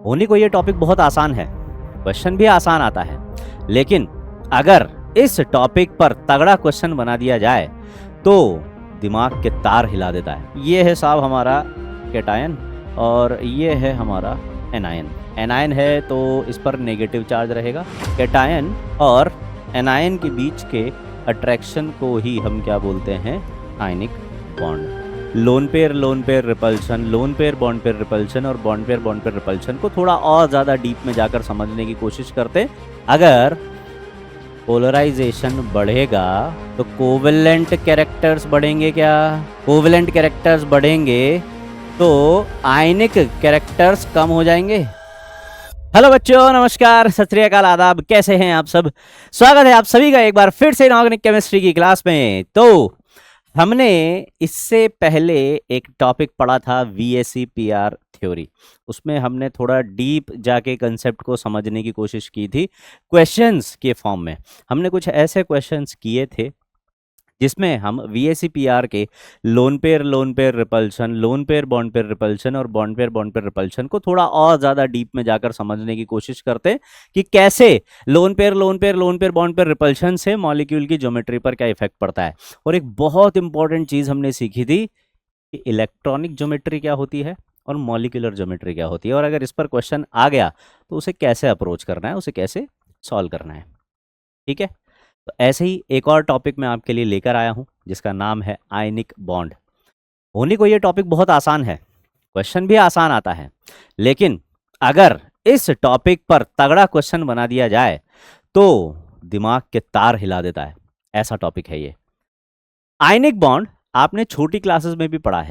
होने को ये टॉपिक बहुत आसान है, क्वेश्चन भी आसान आता है, लेकिन अगर इस टॉपिक पर तगड़ा क्वेश्चन बना दिया जाए तो दिमाग के तार हिला देता है। ये है साहब हमारा कैटायन और ये है हमारा एनायन। एनायन है तो इस पर नेगेटिव चार्ज रहेगा। कैटायन और एनायन के बीच के अट्रैक्शन को ही हम क्या बोलते हैं? Ionic bond. Lone pair repulsion, lone pair bond pair repulsion और बॉन्ड पेयर रिपल्शन को थोड़ा और ज़्यादा डीप में जाकर समझने की कोशिश करते। अगर पोलराइजेशन बढ़ेगा तो कोवेलेंट कैरेक्टर्स बढ़ेंगे। क्या कोवेलेंट कैरेक्टर्स बढ़ेंगे तो आयनिक कैरेक्टर्स कम हो जाएंगे। हेलो बच्चों, नमस्कार, सत श्री अकाल, आदाब। कैसे हैं आप सब? स्वागत है आप सभी का एक बार फिर से इनऑर्गेनिक केमिस्ट्री की क्लास में। तो हमने इससे पहले एक टॉपिक पढ़ा था VSEPR थ्योरी। उसमें हमने थोड़ा डीप जाके कंसेप्ट को समझने की कोशिश की थी क्वेश्चंस के फॉर्म में। हमने कुछ ऐसे क्वेश्चंस किए थे जिसमें हम VSEPR के lone pair repulsion, lone pair bond pair repulsion और बॉन्ड पेयर रिपल्शन को थोड़ा और ज़्यादा डीप में जाकर समझने की कोशिश करते कि कैसे lone pair bond pair repulsion से मॉलिक्यूल की ज्योमेट्री पर क्या इफेक्ट पड़ता है। और एक बहुत इंपॉर्टेंट चीज़ हमने सीखी थी कि इलेक्ट्रॉनिक ज्योमेट्री क्या होती है और मॉलिक्यूलर ज्योमेट्री क्या होती है, और अगर इस पर क्वेश्चन आ गया तो उसे कैसे अप्रोच करना है, उसे कैसे सॉल्व करना है। ठीक है, तो ऐसे ही एक और टॉपिक मैं आपके लिए लेकर आया हूं जिसका नाम है आयनिक बॉन्ड। होने को ये टॉपिक बहुत आसान है, क्वेश्चन भी आसान आता है, लेकिन अगर इस टॉपिक पर तगड़ा क्वेश्चन बना दिया जाए तो दिमाग के तार हिला देता है। ऐसा टॉपिक है ये। आयनिक बॉन्ड आपने छोटी क्लासेस में भी पढ़ा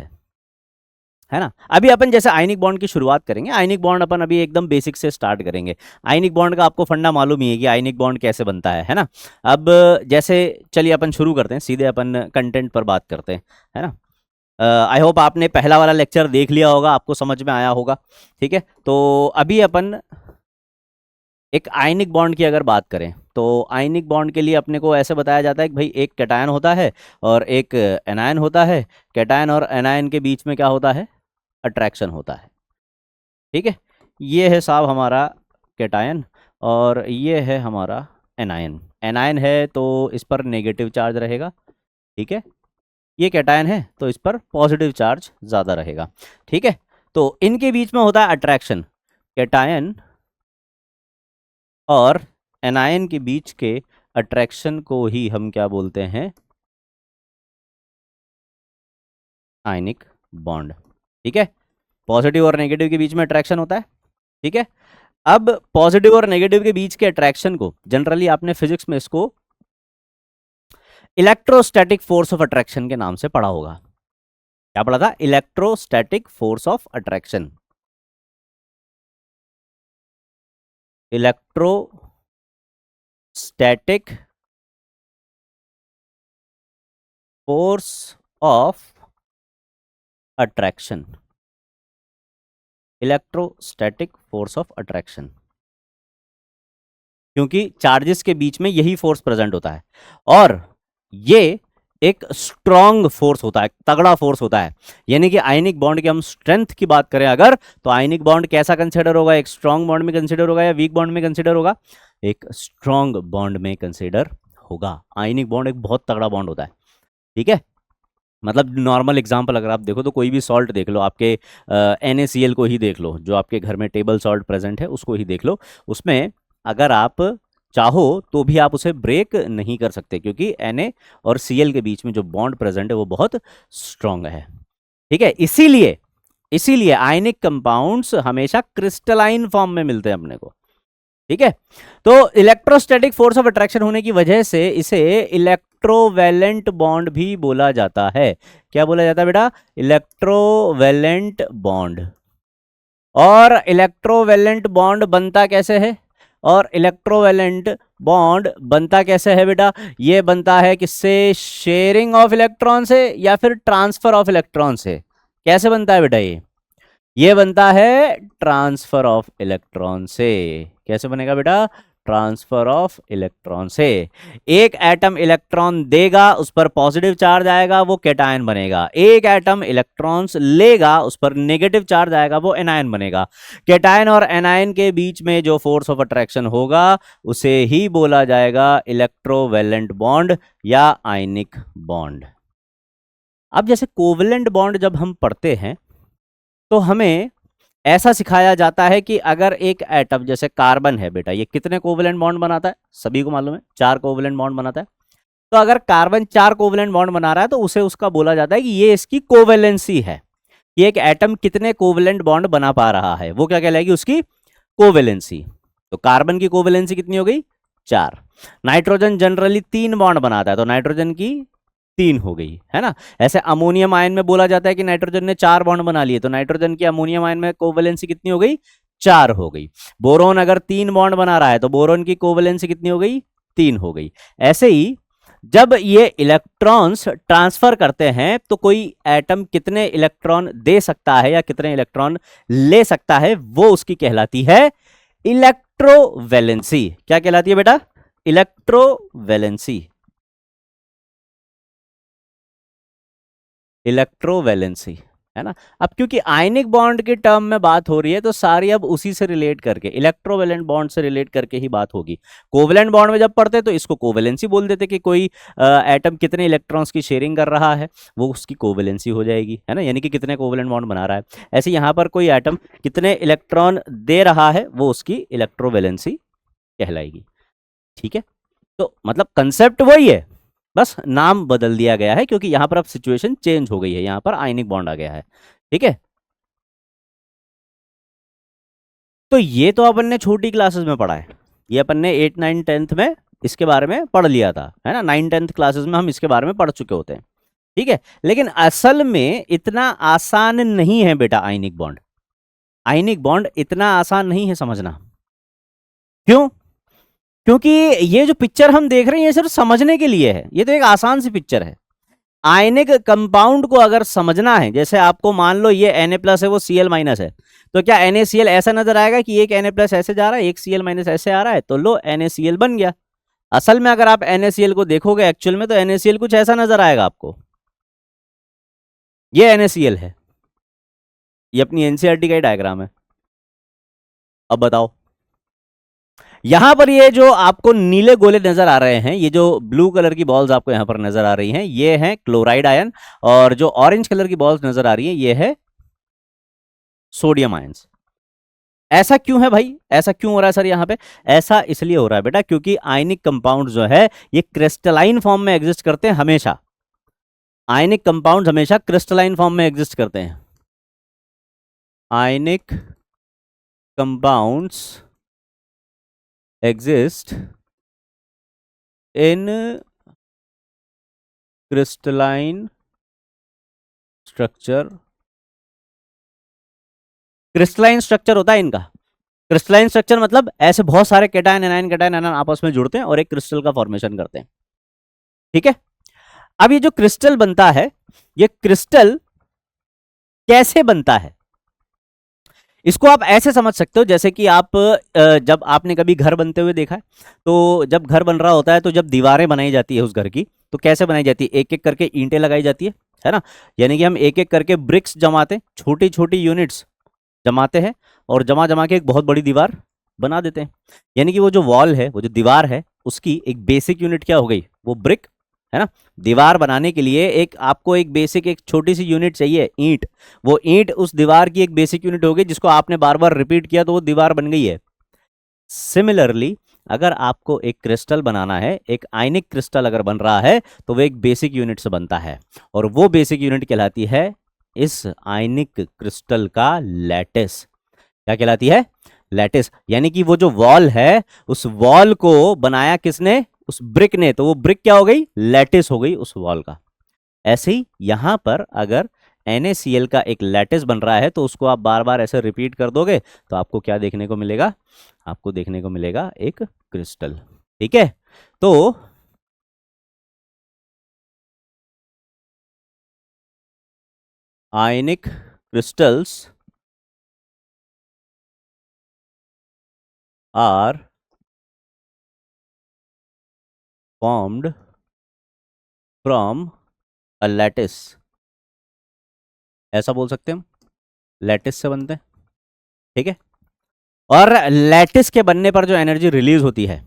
है ना। अभी अपन जैसे आयनिक बॉन्ड की शुरुआत करेंगे। आयनिक बॉन्ड अपन अभी एकदम बेसिक से स्टार्ट करेंगे। आयनिक बॉन्ड का आपको फंडा मालूम ही है कि आयनिक बॉन्ड कैसे बनता है ना। अब जैसे चलिए अपन शुरू करते हैं, सीधे अपन कंटेंट पर बात करते हैं, है ना। आई होप आपने पहला वाला लेक्चर देख लिया होगा, आपको समझ में आया होगा। ठीक है, तो अभी अपन एक आयनिक बॉन्ड की अगर बात करें तो आयनिक बॉन्ड के लिए अपने को ऐसे बताया जाता है कि भाई एक कैटायन होता है और एक एनायन होता है। कैटायन और एनायन के बीच में क्या होता है? अट्रैक्शन होता है। ठीक है, ये है साहब हमारा कैटायन और ये है हमारा एनायन। एनायन है तो इस पर नेगेटिव चार्ज रहेगा। ठीक है, ये कैटायन है तो इस पर पॉजिटिव चार्ज ज़्यादा रहेगा। ठीक है, तो इनके बीच में होता है अट्रैक्शन। कैटायन और एनायन के बीच के अट्रैक्शन को ही हम क्या बोलते हैं? Ionic bond. ठीक है, पॉजिटिव और नेगेटिव के बीच में अट्रैक्शन होता है। ठीक है, अब पॉजिटिव और नेगेटिव के बीच के अट्रैक्शन को जनरली आपने फिजिक्स में इसको इलेक्ट्रोस्टैटिक फोर्स ऑफ अट्रैक्शन के नाम से पढ़ा होगा। क्या पढ़ा था? Electrostatic force of attraction. Electrostatic force of attraction. Electrostatic force of attraction, क्योंकि चार्जेस के बीच में यही फोर्स प्रेजेंट होता है और ये एक स्ट्रॉन्ग फोर्स होता है, तगड़ा फोर्स होता है। यानी कि आयनिक बॉन्ड की हम स्ट्रेंथ की बात करें अगर, तो आयनिक बॉन्ड कैसा कंसिडर होगा? एक स्ट्रॉन्ग बॉन्ड में कंसिडर होगा या वीक बॉन्ड में कंसिडर होगा? एक स्ट्रॉन्ग बॉन्ड में कंसिडर होगा। आयनिक बॉन्ड एक बहुत तगड़ा बॉन्ड होता है। ठीक है, मतलब नॉर्मल एग्जांपल अगर आप देखो तो कोई भी सॉल्ट देख लो, आपके NaCl को ही देख लो, जो आपके घर में टेबल सॉल्ट प्रेजेंट है उसको ही देख लो। उसमें अगर आप चाहो तो भी आप उसे ब्रेक नहीं कर सकते, क्योंकि Na और Cl के बीच में जो बॉन्ड प्रेजेंट है वो बहुत स्ट्रॉन्ग है। ठीक है, इसीलिए आयनिक कंपाउंड्स हमेशा क्रिस्टलाइन फॉर्म में मिलते हैं अपने को। ठीक है, तो इलेक्ट्रोस्टैटिक फोर्स ऑफ अट्रैक्शन होने की वजह से इसे इलेक्ट्रोवैलेंट बॉन्ड भी बोला जाता है। क्या बोला जाता है बेटा? Electrovalent bond. और इलेक्ट्रोवैलेंट बॉन्ड बनता कैसे है? और इलेक्ट्रोवैलेंट बॉन्ड बनता कैसे है बेटा? ये बनता है किससे? शेयरिंग ऑफ इलेक्ट्रॉन से या फिर ट्रांसफर ऑफ इलेक्ट्रॉन से। कैसे बनता है बेटा? ये बनता है ट्रांसफर ऑफ इलेक्ट्रॉन से। कैसे बनेगा बेटा? ट्रांसफर ऑफ इलेक्ट्रॉन से। एक एटम इलेक्ट्रॉन देगा, उस पर पॉजिटिव चार्ज आएगा, वो कैटायन बनेगा। एक एटम इलेक्ट्रॉन्स लेगा, उस पर नेगेटिव चार्ज आएगा, वो एनायन बनेगा। कैटायन और एनायन के बीच में जो फोर्स ऑफ अट्रैक्शन होगा उसे ही बोला जाएगा इलेक्ट्रोवैलेंट बॉन्ड या आयनिक बॉन्ड। अब जैसे कोवलेंट बॉन्ड जब हम पढ़ते हैं तो हमें ऐसा सिखाया जाता है कि अगर एक एटम जैसे कार्बन है बेटा, ये कितने कोवलेंट बॉन्ड बनाता है? सभी को मालूम है, 4 कोवलेंट बॉन्ड बनाता है। तो अगर कार्बन 4 कोवलेंट बॉन्ड बना रहा है तो उसे उसका बोला जाता है कि ये इसकी कोवेलेंसी है, कि एक एटम कितने कोवलेंट बॉन्ड बना पा रहा है, वो क्या कहलाएगी? उसकी कोवेलेंसी। तो कार्बन की कोवेलेंसी कितनी हो गई? 4। नाइट्रोजन जनरली 3 बॉन्ड बनाता है, तो नाइट्रोजन की 3 हो गई, है ना। ऐसे अमोनियम आयन में बोला जाता है कि नाइट्रोजन ने 4 बॉन्ड बना लिए, तो नाइट्रोजन की अमोनियम आयन में कोवेलेंसी कितनी हो गई? 4 हो गई। बोरोन अगर 3 बॉन्ड बना रहा है तो बोरोन की कोवेलेंसी कितनी हो गई? 3 हो गई। ऐसे ही जब ये इलेक्ट्रॉन्स ट्रांसफर करते हैं तो कोई एटम कितने इलेक्ट्रॉन दे सकता है या कितने इलेक्ट्रॉन ले सकता है, वो उसकी कहलाती है इलेक्ट्रोवैलेंसी। क्या कहलाती है बेटा? इलेक्ट्रोवैलेंसी। इलेक्ट्रोवैलेंसी, है ना। अब क्योंकि आयनिक बॉन्ड के टर्म में बात हो रही है तो सारी अब उसी से रिलेट करके, इलेक्ट्रोवैलेंट बॉन्ड से रिलेट करके ही बात होगी। कोवलेंट बॉन्ड में जब पढ़ते तो इसको कोवैलेंसी बोल देते कि कोई एटम कितने इलेक्ट्रॉन्स की शेयरिंग कर रहा है, वो उसकी कोवैलेंसी हो जाएगी, है ना, यानी कि कितने कोवलेंट बॉन्ड बना रहा है। ऐसे यहाँ पर कोई एटम कितने इलेक्ट्रॉन दे रहा है, वो उसकी इलेक्ट्रोवैलेंसी कहलाएगी। ठीक है, तो मतलब कंसेप्ट वही है, बस नाम बदल दिया गया है क्योंकि यहां पर अब सिचुएशन चेंज हो गई है, यहां पर आयनिक बॉन्ड आ गया है। ठीक है, तो ये तो अपन ने छोटी क्लासेस में पढ़ा है, ये अपन ने 8, 9, 10th में इसके बारे में पढ़ लिया था, है ना। 9, 10th क्लासेस में हम इसके बारे में पढ़ चुके होते हैं। ठीक है, लेकिन असल में इतना आसान नहीं है बेटा आयनिक बॉन्ड। आयनिक बॉन्ड इतना आसान नहीं है समझना। क्यों? क्योंकि ये जो पिक्चर हम देख रहे हैं ये सिर्फ समझने के लिए है, ये तो एक आसान सी पिक्चर है। आयनिक कंपाउंड को अगर समझना है, जैसे आपको मान लो ये Na+ है, वो Cl- है, तो क्या NaCl ऐसा नजर आएगा कि एक Na+ ऐसे जा रहा है, एक Cl- ऐसे आ रहा है, तो लो NaCl बन गया। असल में अगर आप NaCl को देखोगे एक्चुअल में तो NaCl कुछ ऐसा नजर आएगा आपको, ये NaCl है, ये अपनी एनसीईआरटी का ही डायग्राम है। अब बताओ, यहां पर ये जो आपको नीले गोले नजर आ रहे हैं, ये जो ब्लू कलर की बॉल्स आपको यहां पर नजर आ रही हैं, ये है क्लोराइड आयन, और जो ऑरेंज कलर की बॉल्स नजर आ रही है ये है सोडियम आयंस। ऐसा क्यों है भाई, ऐसा क्यों हो रहा है सर यहाँ पे? ऐसा इसलिए हो रहा है बेटा क्योंकि आयनिक कंपाउंड जो है ये क्रिस्टलाइन फॉर्म में एग्जिस्ट करते हैं हमेशा। आयनिक कंपाउंड हमेशा क्रिस्टलाइन फॉर्म में एग्जिस्ट करते हैं। Ionic compounds exist in crystalline structure. Crystalline structure होता है इनका। क्रिस्टलाइन स्ट्रक्चर मतलब ऐसे बहुत सारे कैटायन एनायन आपस में जुड़ते हैं और एक क्रिस्टल का फॉर्मेशन करते हैं। ठीक है, अब ये जो क्रिस्टल बनता है, ये क्रिस्टल कैसे बनता है, इसको आप ऐसे समझ सकते हो जैसे कि आप जब आपने कभी घर बनते हुए देखा है, तो जब घर बन रहा होता है तो जब दीवारें बनाई जाती है उस घर की, तो कैसे बनाई जाती है? एक एक करके ईंटें लगाई जाती है ना। यानी कि हम एक एक करके ब्रिक्स जमाते, छोटी छोटी यूनिट्स जमाते हैं और जमा जमा के एक बहुत बड़ी दीवार बना देते हैं। यानी कि वो जो वॉल है, वो जो दीवार है, उसकी एक बेसिक यूनिट क्या हो गई? वो ब्रिक, है ना। दीवार बनाने के लिए एक आपको एक बेसिक, एक छोटी सी यूनिट चाहिए, ईंट। वो ईंट उस दीवार की एक बेसिक यूनिट हो गई जिसको आपने बार बार रिपीट किया तो वो दीवार बन गई है। सिमिलरली अगर आपको एक क्रिस्टल बनाना है, एक आयनिक क्रिस्टल अगर बन रहा है तो वो एक बेसिक यूनिट से बनता है, और वो बेसिक यूनिट कहलाती है इस आयनिक क्रिस्टल का लैटिस। क्या कहलाती है? लैटिस। यानी कि वो जो वॉल है, उस वॉल को बनाया किसने? उस ब्रिक ने, तो वो ब्रिक क्या हो गई? लैटिस हो गई उस वॉल का। ऐसे ही यहां पर अगर NaCl का एक लैटिस बन रहा है तो उसको आप बार बार ऐसे रिपीट कर दोगे तो आपको क्या देखने को मिलेगा? आपको देखने को मिलेगा एक क्रिस्टल। ठीक है, तो ionic crystals are formed from a lattice, ऐसा बोल सकते हैं हम, लैटिस से बनते हैं, ठीक है। और लैटिस के बनने पर जो एनर्जी रिलीज होती है,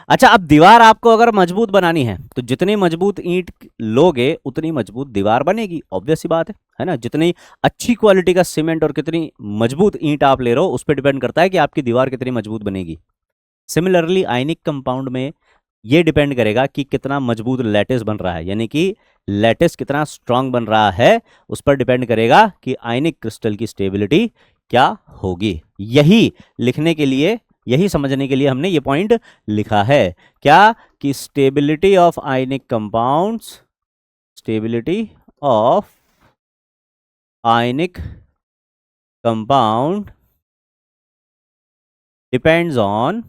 अच्छा अब दीवार आपको अगर मजबूत बनानी है तो जितनी मजबूत ईंट लोगे उतनी मजबूत दीवार बनेगी, ऑब्वियस सी बात है ना। जितनी अच्छी क्वालिटी का सीमेंट और कितनी मजबूत ईंट आप ले रहे हो उस पर डिपेंड करता है कि आपकी दीवार कितनी मजबूत बनेगी। सिमिलरली आयनिक कंपाउंड में ये डिपेंड करेगा कि कितना मजबूत लैटिस बन रहा है, यानी कि लैटिस कितना स्ट्रांग बन रहा है, उस पर डिपेंड करेगा कि आयनिक क्रिस्टल की स्टेबिलिटी क्या होगी। यही लिखने के लिए, यही समझने के लिए हमने ये पॉइंट लिखा है, क्या कि stability of ionic compounds, stability of ionic compound depends on,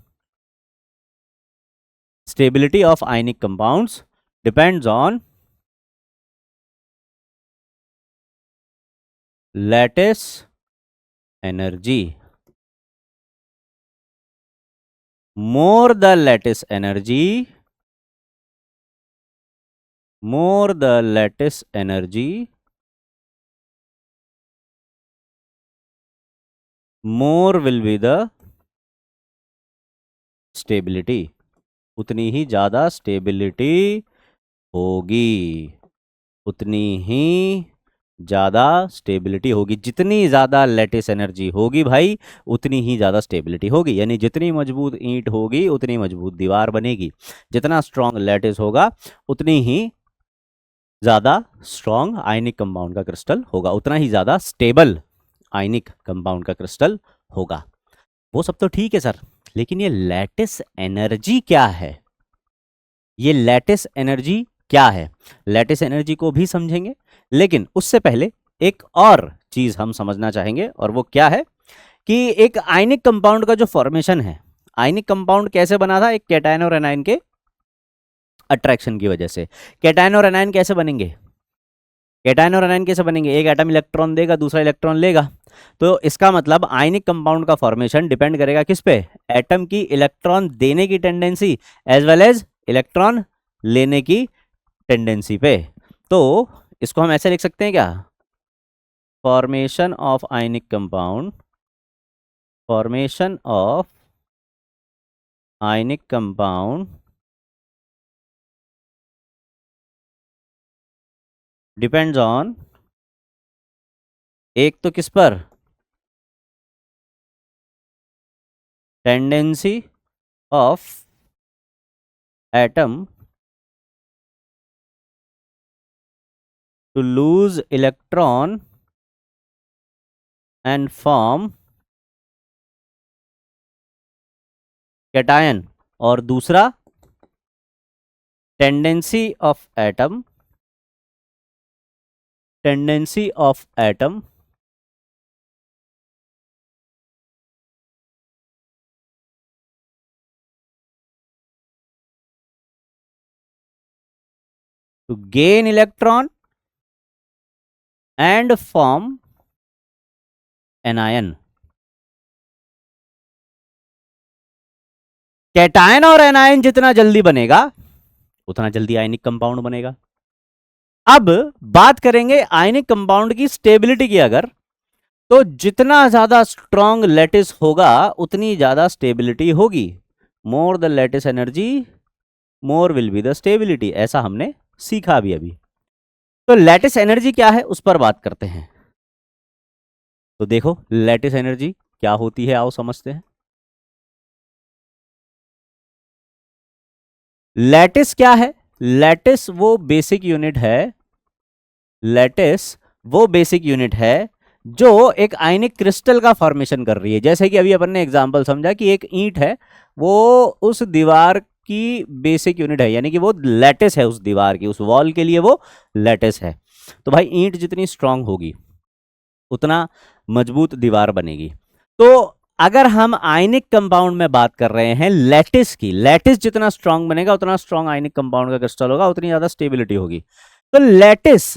stability of ionic compounds depends on lattice energy. More the lattice energy, more the lattice energy, more will be the stability, उतनी ही ज्यादा stability होगी, उतनी ही ज्यादा stability होगी। जितनी ज्यादा lattice energy होगी भाई उतनी ही ज्यादा स्टेबिलिटी होगी, यानी जितनी मजबूत ईंट होगी उतनी मजबूत दीवार बनेगी, जितना स्ट्रांग लैटिस होगा उतनी ही ज्यादा स्ट्रांग आयनिक कंपाउंड का क्रिस्टल होगा, उतना ही ज्यादा स्टेबल आयनिक कंपाउंड का क्रिस्टल होगा। वो सब तो ठीक है सर, लेकिन ये लैटिस एनर्जी क्या है, ये लैटिस एनर्जी क्या है, लैटिस एनर्जी को भी समझेंगे, लेकिन उससे पहले एक और चीज हम समझना चाहेंगे, और वो क्या है कि एक आयनिक कंपाउंड का जो फॉर्मेशन है, आयनिक कंपाउंड कैसे बना था, एक कैटायन और एनायन के अट्रैक्शन की वजह से। कैटायन और एनायन कैसे बनेंगे, कैटायन और एनायन कैसे बनेंगे, एक एटम इलेक्ट्रॉन देगा दूसरा इलेक्ट्रॉन लेगा, तो इसका मतलब आयनिक कंपाउंड का फॉर्मेशन डिपेंड करेगा किस पे, एटम की इलेक्ट्रॉन देने की tendency as well as electron लेने की टेंडेंसी पे। तो इसको हम ऐसे लिख सकते हैं क्या, formation of ionic compound, formation of ionic compound depends on, एक तो किस पर, tendency of atom to lose electron and form cation, और दूसरा tendency of atom, tendency of atom to gain electron and form anion। Cation और anion जितना जल्दी बनेगा उतना जल्दी आयनिक कंपाउंड बनेगा। अब बात करेंगे आयनिक कंपाउंड की स्टेबिलिटी की, अगर तो जितना ज्यादा स्ट्रॉन्ग लैटिस होगा उतनी ज्यादा स्टेबिलिटी होगी, more the lattice energy more will be the stability, ऐसा हमने सीखा भी अभी। तो लैटिस एनर्जी क्या है उस पर बात करते हैं। तो देखो लैटिस एनर्जी क्या होती है, आओ समझते हैं। लैटिस क्या है, लैटिस वो बेसिक यूनिट है, लैटिस वो बेसिक यूनिट है जो एक आयनिक क्रिस्टल का फॉर्मेशन कर रही है। जैसे कि अभी अपन ने एग्जांपल समझा कि एक ईंट है, वो उस दीवार की बेसिक यूनिट है, यानी कि वो लैटिस है उस दीवार की, उस वॉल के लिए वो लैटिस है। तो भाई ईंट जितनी स्ट्रांग होगी उतना मजबूत दीवार बनेगी। तो अगर हम आयनिक कंपाउंड में बात कर रहे हैं लैटिस की, लैटिस जितना स्ट्रांग बनेगा उतना स्ट्रांग आयनिक कंपाउंड का क्रिस्टल होगा, उतनी ज्यादा स्टेबिलिटी होगी। तो लैटिस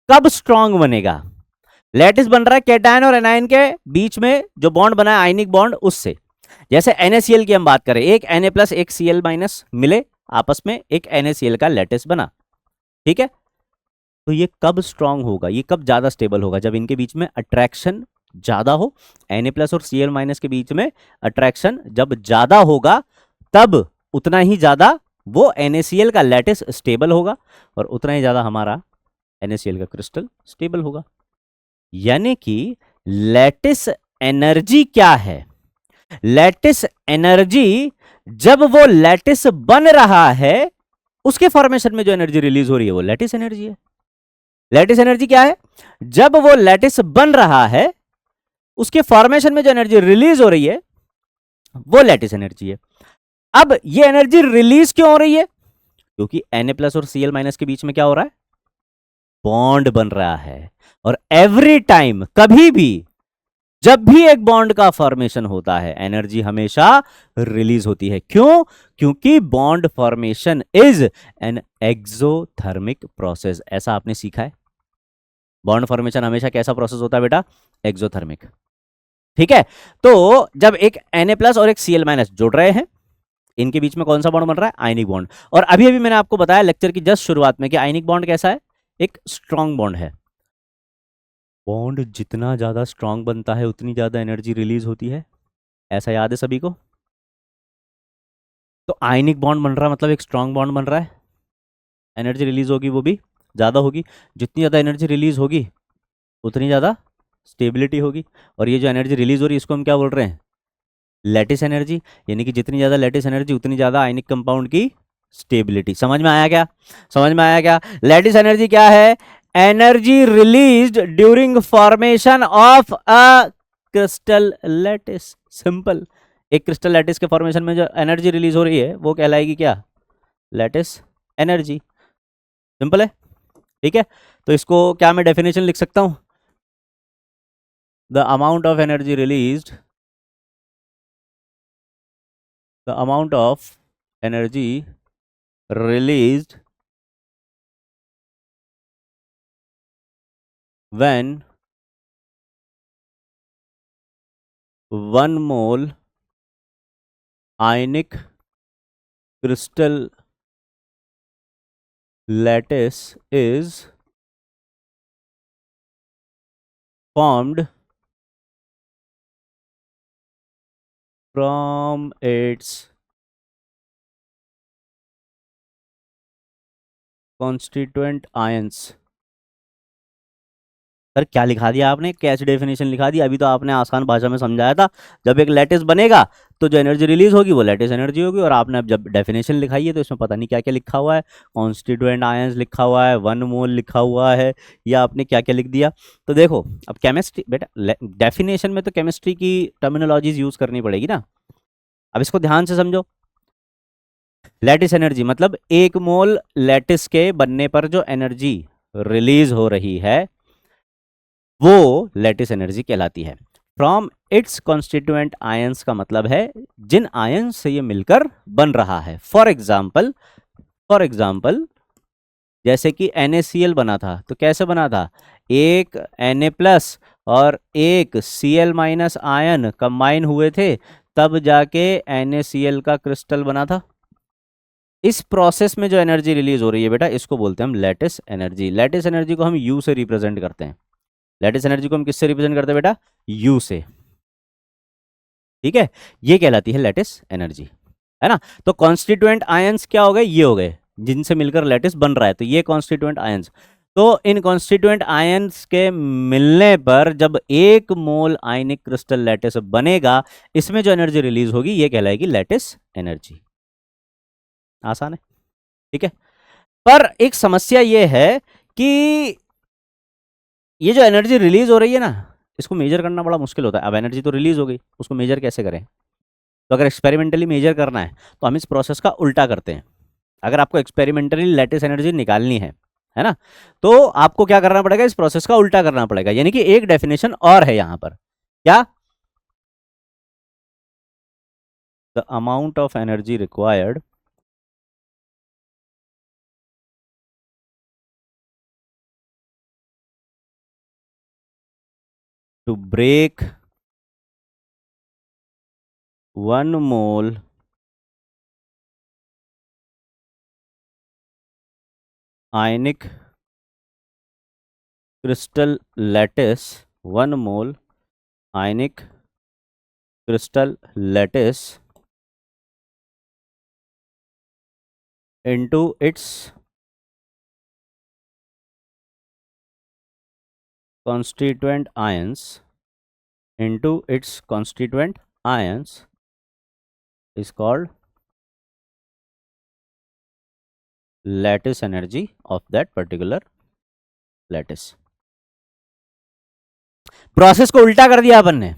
कब स्ट्रांग बनेगा, लैटिस बन रहा है कैटायन और एनायन के बीच में जो बॉन्ड बना है आयनिक बॉन्ड उससे। जैसे NaCl की हम बात करें, एक Na+ एक Cl- मिले आपस में एक NaCl का लैटिस बना, ठीक है। तो ये कब स्ट्रांग होगा, ये कब ज्यादा स्टेबल होगा, जब इनके बीच में अट्रैक्शन ज्यादा हो। Na+ और Cl- के बीच में अट्रैक्शन जब ज्यादा होगा, तब उतना ही ज्यादा वो NaCl का लैटिस स्टेबल होगा, और उतना ही ज्यादा हमारा NaCl का क्रिस्टल स्टेबल होगा। यानी कि लैटिस एनर्जी क्या है? लैटिस एनर्जी, जब वो लैटिस बन रहा है, उसके फॉर्मेशन में जो एनर्जी रिलीज हो रही है वो लैटिस एनर्जी है। लैटिस एनर्जी क्या है? जब वो लैटिस बन रहा है, उसके फॉर्मेशन में जो एनर्जी रिलीज हो रही है वो लैटिस एनर्जी है। अब ये एनर्जी रिलीज क्यों हो रही है? क्योंकि Na+ और Cl- के बीच में क्या हो रहा है? बॉन्ड बन रहा है। और एवरी टाइम, कभी भी, जब भी एक बॉन्ड का फॉर्मेशन होता है, एनर्जी हमेशा रिलीज होती है। क्यों? क्योंकि bond formation is an exothermic process. ऐसा आपने सीखा है, बॉन्ड फॉर्मेशन हमेशा कैसा प्रोसेस होता है बेटा? एक्सोथर्मिक, ठीक है। तो जब एक Na+ और एक Cl- जुड़ रहे हैं, इनके बीच में कौन सा बॉन्ड बन रहा है? Ionic bond. और अभी अभी मैंने आपको बताया लेक्चर की जस्ट शुरुआत में कि आयनिक बॉन्ड कैसा है? एक स्ट्रॉन्ग बॉन्ड है। बॉन्ड जितना ज्यादा स्ट्रांग बनता है उतनी ज्यादा एनर्जी रिलीज होती है, ऐसा याद है सभी को? तो आयनिक बॉन्ड बन रहा है मतलब एक स्ट्रांग बॉन्ड बन रहा है, एनर्जी रिलीज होगी वो भी ज्यादा होगी। जितनी ज्यादा एनर्जी रिलीज होगी उतनी ज्यादा स्टेबिलिटी होगी। और ये जो एनर्जी रिलीज हो रही है इसको हम क्या बोल रहे हैं? Lattice energy. यानी कि जितनी ज्यादा लैटिस एनर्जी उतनी ज्यादा आयनिक कंपाउंड की स्टेबिलिटी। समझ में आया क्या? समझ में आया क्या? लैटिस एनर्जी क्या है? Energy released during formation of a crystal lattice. Simple. एक क्रिस्टल लैटिस के फॉर्मेशन में जो एनर्जी रिलीज हो रही है वो कहलाएगी क्या? Lattice energy. सिंपल है, ठीक है। तो इसको क्या मैं डेफिनेशन लिख सकता हूं? The amount of energy released, the amount of energy released when 1 mole ionic crystal lattice is formed from its constituent ions। Sir क्या लिखा दिया आपने, कैसे डेफिनेशन लिखा दिया? अभी तो आपने आसान भाषा में समझाया था, जब एक लैटिस बनेगा तो जो एनर्जी रिलीज होगी वो लैटिस एनर्जी होगी। और आपने अब जब डेफिनेशन लिखाई है तो इसमें पता नहीं क्या क्या लिखा हुआ है, कॉन्स्टिट्यूएंट आयंस लिखा हुआ है, 1 मोल लिखा हुआ है, या आपने क्या क्या लिख दिया। तो देखो, अब केमिस्ट्री बेटा, डेफिनेशन में तो केमिस्ट्री की टर्मिनोलॉजीज यूज करनी पड़ेगी ना। अब इसको ध्यान से समझो। लैटिस एनर्जी मतलब 1 मोल लैटिस के बनने पर जो एनर्जी रिलीज हो रही है वो लैटिस एनर्जी कहलाती है। फ्रॉम इट्स कॉन्स्टिट्यूएंट आयंस का मतलब है जिन आयंस से ये मिलकर बन रहा है। फॉर एग्जाम्पल जैसे कि NaCl बना था तो कैसे बना था? एक Na+ और एक Cl- आयन कंबाइन हुए थे, तब जाके NaCl का क्रिस्टल बना था। इस प्रोसेस में जो एनर्जी रिलीज हो रही है बेटा, इसको बोलते हैं हम लैटिस एनर्जी। लैटिस एनर्जी को हम U से रिप्रेजेंट करते हैं। लैटिस एनर्जी को हम किससे रिप्रेजेंट करते हैं बेटा? U से, ठीक है। ये कहलाती है लैटिस एनर्जी, है ना। तो कॉन्स्टिट्यूएंट आयंस क्या हो गए? ये हो गए जिनसे मिलकर लैटिस बन रहा है, तो ये कॉन्स्टिट्यूएंट आयंस। तो इन कॉन्स्टिट्यूएंट आयंस के मिलने पर जब 1 मोल आयनिक क्रिस्टल लैटिस बनेगा, इसमें जो एनर्जी रिलीज होगी ये कहलाएगी लैटिस एनर्जी। आसान है, ठीक है। पर एक समस्या ये है कि ये जो एनर्जी रिलीज हो रही है ना, इसको मेजर करना बड़ा मुश्किल होता है। अब एनर्जी तो रिलीज हो गई, उसको मेजर कैसे करें? तो अगर एक्सपेरिमेंटली मेजर करना है तो हम इस प्रोसेस का उल्टा करते हैं। अगर आपको एक्सपेरिमेंटली लैटिस एनर्जी निकालनी है ना, तो आपको क्या करना पड़ेगा? इस प्रोसेस का उल्टा करना पड़ेगा। यानी कि एक डेफिनेशन और है यहां पर, क्या? The amount of energy required to break 1 mole ionic crystal lattice, 1 mole ionic crystal lattice into its constituent ions is called lattice energy of that particular lattice. Process को उल्टा कर दिया अपन ने।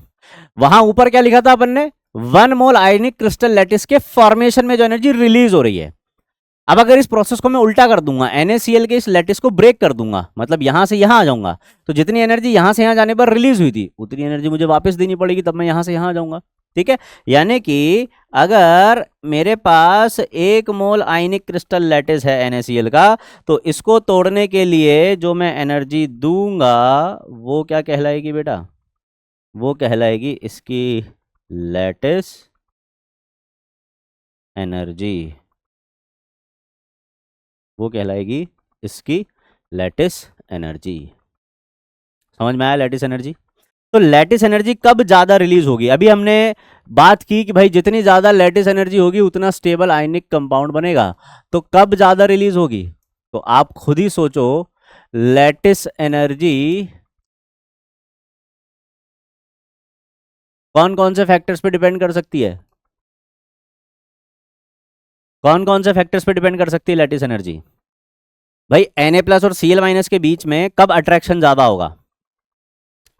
वहां ऊपर क्या लिखा था अपन ने, 1 मोल आयनिक क्रिस्टल लैटिस के फॉर्मेशन में जो एनर्जी रिलीज हो रही है, अब अगर इस प्रोसेस को मैं उल्टा कर दूंगा, NaCl के इस लैटिस को ब्रेक कर दूंगा, मतलब यहां से यहां आ जाऊंगा, तो जितनी एनर्जी यहां से यहां जाने पर रिलीज हुई थी उतनी एनर्जी मुझे वापस देनी पड़ेगी, तब मैं यहां से यहां आ जाऊंगा। ठीक है, यानी कि अगर मेरे पास 1 मोल आयनिक क्रिस्टल लैटिस है NaCl का, तो इसको तोड़ने के लिए जो मैं एनर्जी दूंगा वो क्या कहलाएगी बेटा, वो कहलाएगी इसकी लैटिस एनर्जी, वो कहलाएगी इसकी लैटिस एनर्जी। समझ में आया लैटिस एनर्जी? तो लैटिस एनर्जी कब ज्यादा रिलीज होगी? अभी हमने बात की कि भाई जितनी ज्यादा लैटिस एनर्जी होगी उतना स्टेबल आयनिक कंपाउंड बनेगा, तो कब ज्यादा रिलीज होगी? तो आप खुद ही सोचो, लैटिस एनर्जी कौन कौन से फैक्टर्स पे डिपेंड कर सकती है? कौन कौन से फैक्टर्स पे डिपेंड कर सकती है लैटिस एनर्जी? भाई Na+ और Cl- के बीच में कब अट्रैक्शन ज्यादा होगा?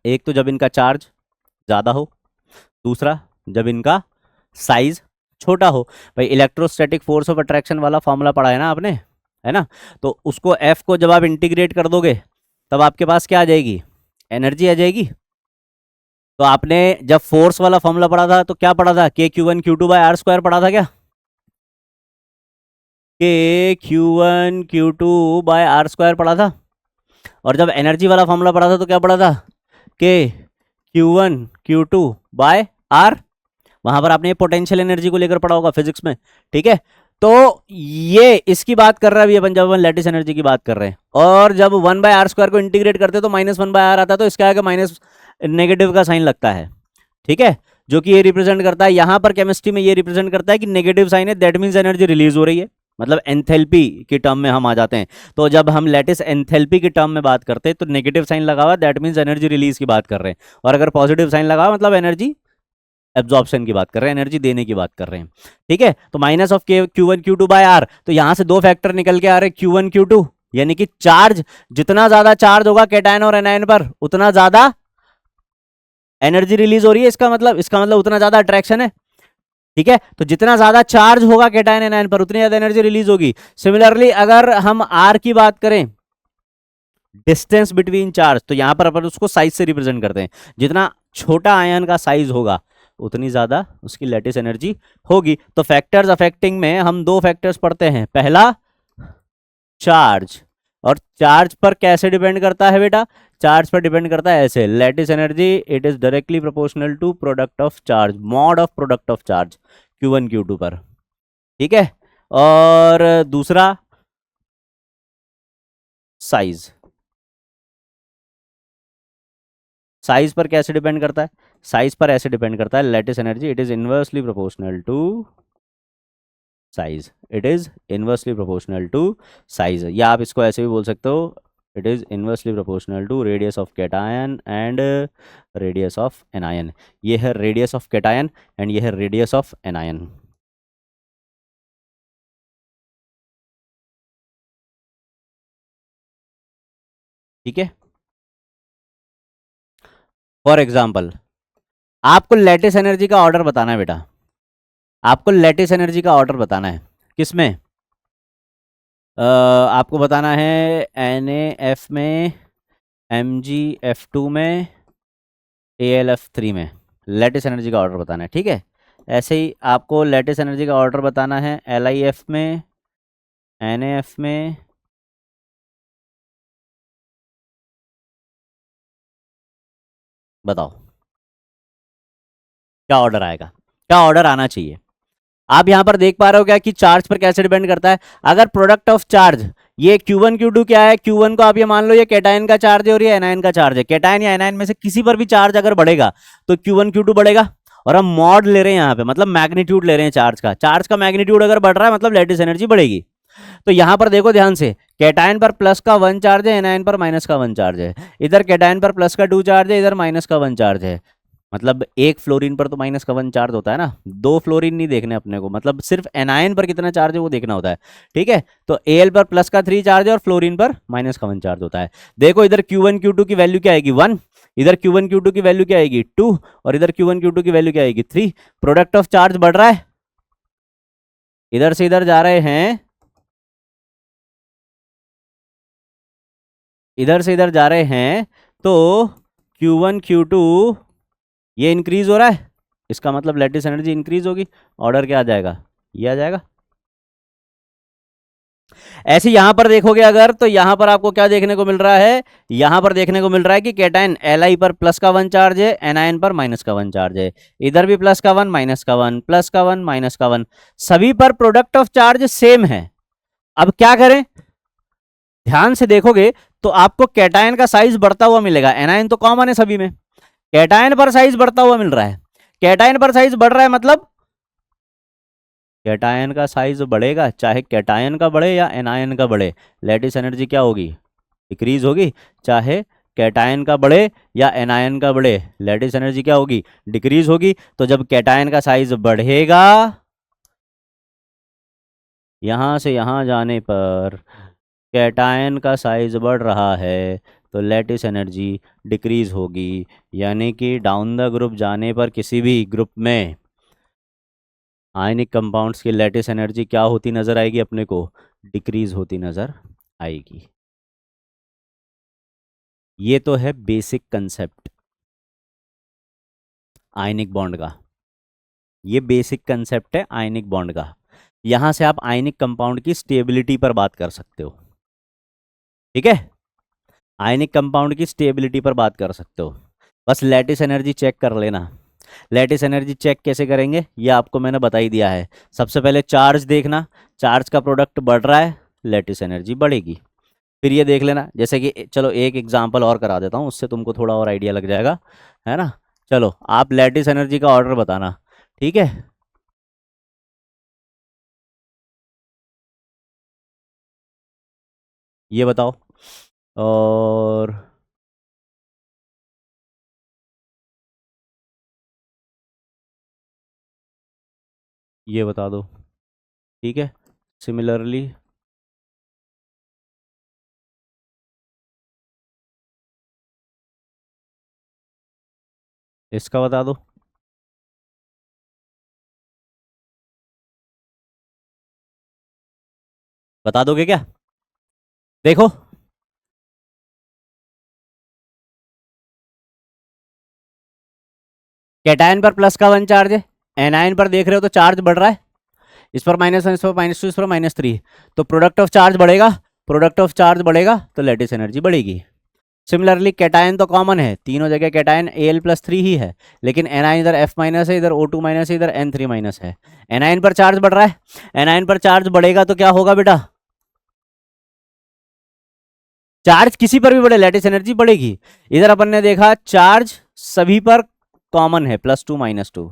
एक तो जब इनका चार्ज ज्यादा हो, दूसरा जब इनका साइज छोटा हो। भाई इलेक्ट्रोस्टैटिक फोर्स ऑफ अट्रैक्शन वाला फॉर्मूला पढ़ा है ना आपने, है ना? तो उसको F को जब आप इंटीग्रेट कर दोगे तब आपके पास क्या आ जाएगी, एनर्जी आ जाएगी। तो आपने जब फोर्स वाला फॉर्मूला पढ़ा था तो क्या पढ़ा था, KQ1Q2/R² पढ़ा था क्या? KQ1Q2/R² पढ़ा था। और जब एनर्जी वाला फॉर्मूला पढ़ा था तो क्या पढ़ा था, KQ1Q2/R। वहां पर आपने पोटेंशियल एनर्जी को लेकर पढ़ा होगा फिजिक्स में। ठीक है, तो ये इसकी बात कर रहा है अभी अपन, जब अपन लैटिस एनर्जी की बात कर रहे हैं। और जब 1/R² को इंटीग्रेट करते तो -1/R आता है, तो इसका आगे माइनस नेगेटिव का साइन लगता है। ठीक है, जो कि ये रिप्रेजेंट करता है, यहां पर केमिस्ट्री में ये रिप्रेजेंट करता है कि नेगेटिव साइन है, दैट मींस एनर्जी रिलीज हो रही है, मतलब एंथैल्पी की टर्म में हम आ जाते हैं। तो जब हम लैटिस एंथैल्पी की टर्म में बात करते हैं तो नेगेटिव साइन लगा हुआ, दैट मींस एनर्जी रिलीज की बात कर रहे हैं। और अगर पॉजिटिव साइन लगा मतलब एनर्जी एब्जॉर्प्शन की बात कर रहे हैं, एनर्जी देने की बात कर रहे हैं। ठीक है, तो -Q1Q2/R, तो यहां से दो फैक्टर निकल के आ रहे Q1 Q2, यानी कि चार्ज, जितना ज्यादा चार्ज होगा कैटायन और एनायन पर उतना ज्यादा एनर्जी रिलीज हो रही है, इसका मतलब उतना ज्यादा अट्रैक्शन है। ठीक है, तो जितना ज्यादा चार्ज होगा कैटायन एनायन पर उतनी ज्यादा एनर्जी रिलीज होगी। सिमिलरली अगर हम आर की बात करें, डिस्टेंस बिटवीन चार्ज, तो यहां पर अपन उसको साइज से रिप्रेजेंट करते हैं। जितना छोटा आयन का साइज होगा उतनी ज्यादा उसकी लैटिस एनर्जी होगी। तो फैक्टर्स अफेक्टिंग में हम दो फैक्टर्स पढ़ते हैं, पहला चार्ज, और चार्ज पर कैसे डिपेंड करता है बेटा, चार्ज पर डिपेंड करता है ऐसे, lattice energy it is directly proportional to product of charge, mod of product of charge Q1 Q2 पर। ठीक है, और दूसरा साइज, साइज पर कैसे डिपेंड करता है, साइज पर ऐसे डिपेंड करता है, lattice energy it is inversely proportional to size, it is inversely proportional to size, या आप इसको ऐसे भी बोल सकते हो, it is inversely proportional to radius of cation and radius of anion. ये है रेडियस ऑफ कैटायन एंड ये है रेडियस ऑफ एनायन। ठीक है, फॉर एग्जाम्पल आपको लैटिस एनर्जी का ऑर्डर बताना है बेटा, आपको लैटिस एनर्जी का ऑर्डर बताना है किसमें, आपको बताना है NaF में, MgF2 में, AlF3 में लैटिस एनर्जी का ऑर्डर बताना है। ठीक है, ऐसे ही आपको लैटिस एनर्जी का ऑर्डर बताना है LiF में, NaF में, बताओ क्या ऑर्डर आएगा, क्या ऑर्डर आना चाहिए। आप यहां पर देख पा रहे हो क्या कि चार्ज पर कैसे डिपेंड करता है। अगर प्रोडक्ट ऑफ चार्ज ये Q1 Q2 क्या है? Q1 को आप ये मान लो ये कैटायन का चार्ज है और ये एनायन का चार्ज है। कैटायन या एनायन में से किसी पर भी चार्ज अगर बढ़ेगा तो Q1 Q2 बढ़ेगा। और हम मॉड ले रहे हैं यहाँ पे, मतलब मैग्नीट्यूड ले रहे हैं चार्ज का मैग्नीट्यूड अगर बढ़ रहा है मतलब लैटिस एनर्जी बढ़ेगी। तो यहां पर देखो ध्यान से, कैटायन पर प्लस का 1 चार्ज है, एनायन पर माइनस का 1 चार्ज है। इधर कैटायन पर प्लस का 2 चार्ज है, इधर माइनस का 1 चार्ज है। मतलब एक फ्लोरीन पर तो माइनस का 1 चार्ज होता है ना, दो फ्लोरीन नहीं देखने अपने को, मतलब सिर्फ एनायन पर कितना चार्ज है वो देखना होता है। ठीक है, तो Al पर प्लस का 3 चार्ज है और फ्लोरीन पर माइनस का 1 चार्ज होता है। देखो इधर Q1 Q2 की वैल्यू क्या आएगी? 1। इधर Q1 Q2 की वैल्यू क्या आएगी? 2। और इधर Q1 Q2 की वैल्यू क्या आएगी? 3। प्रोडक्ट ऑफ चार्ज बढ़ रहा है, इधर से इधर जा रहे हैं, इधर से इधर जा रहे हैं, तो Q1 Q2 ये इंक्रीज हो रहा है, इसका मतलब लैटिस एनर्जी इंक्रीज होगी। ऑर्डर क्या आ जाएगा? ये आ जाएगा। ऐसे यहां पर देखोगे अगर, तो यहां पर आपको क्या देखने को मिल रहा है? यहां पर देखने को मिल रहा है कि कैटायन Li पर प्लस का 1 चार्ज है, एनायन पर माइनस का 1 चार्ज है। इधर भी प्लस का 1 माइनस का 1, प्लस का 1 माइनस का 1, सभी पर प्रोडक्ट ऑफ चार्ज सेम है। अब क्या करें? ध्यान से देखोगे तो आपको कैटायन का साइज बढ़ता हुआ मिलेगा, एनायन तो कॉमन है सभी में। कैटायन पर साइज बढ़ता हुआ मिल रहा है, कैटायन पर साइज बढ़ रहा है मतलब कैटायन का साइज बढ़ेगा, चाहे कैटायन का बढ़े या एनायन का बढ़े, लैटिस एनर्जी क्या होगी? डिक्रीज होगी। चाहे कैटायन का बढ़े या एनायन का बढ़े, लैटिस एनर्जी क्या होगी? डिक्रीज होगी। तो जब कैटायन का साइज बढ़ेगा, यहां से यहां जाने पर कैटायन का साइज बढ़ रहा है तो लैटिस एनर्जी डिक्रीज होगी। यानी कि डाउन द ग्रुप जाने पर किसी भी ग्रुप में आयनिक कंपाउंड्स की लैटिस एनर्जी क्या होती नजर आएगी अपने को? डिक्रीज होती नजर आएगी। ये तो है बेसिक कंसेप्ट आयनिक बॉन्ड का, ये बेसिक कंसेप्ट है आयनिक बॉन्ड का। यहां से आप आयनिक कंपाउंड की स्टेबिलिटी पर बात कर सकते हो। ठीक है, आयनिक कंपाउंड की स्टेबिलिटी पर बात कर सकते हो। बस लैटिस एनर्जी चेक कर लेना। लैटिस एनर्जी चेक कैसे करेंगे ये आपको मैंने बता ही दिया है। सबसे पहले चार्ज देखना, चार्ज का प्रोडक्ट बढ़ रहा है, लैटिस एनर्जी बढ़ेगी। फिर ये देख लेना, जैसे कि चलो एक एग्जांपल और करा देता हूँ, उससे तुमको थोड़ा और आइडिया लग जाएगा, है ना। चलो आप लैटिस एनर्जी का ऑर्डर बताना। ठीक है, ये बताओ। और ये बता दो। ठीक है, सिमिलरली इसका बता दो। बता दोगे क्या? देखो कैटायन पर प्लस का 1 चार्ज है, एनायन पर देख रहे हो तो चार्ज बढ़ रहा है, इस पर माइनस 1, इस पर -2, इस पर -3, तो प्रोडक्ट ऑफ चार्ज बढ़ेगा। प्रोडक्ट ऑफ चार्ज बढ़ेगा तो लैटिस एनर्जी बढ़ेगी। सिमिलरली कैटायन तो कॉमन है, तीनों जगह कैटायन Al+3 ही है, लेकिन एनायन इधर F- है, इधर O2- है, इधर N3- है। एनायन पर चार्ज बढ़ रहा है, एनायन पर चार्ज बढ़ेगा तो क्या होगा बेटा? चार्ज किसी पर भी बढ़े लैटिस एनर्जी बढ़ेगी। इधर अपन ने देखा चार्ज सभी पर कॉमन है, +2 -2।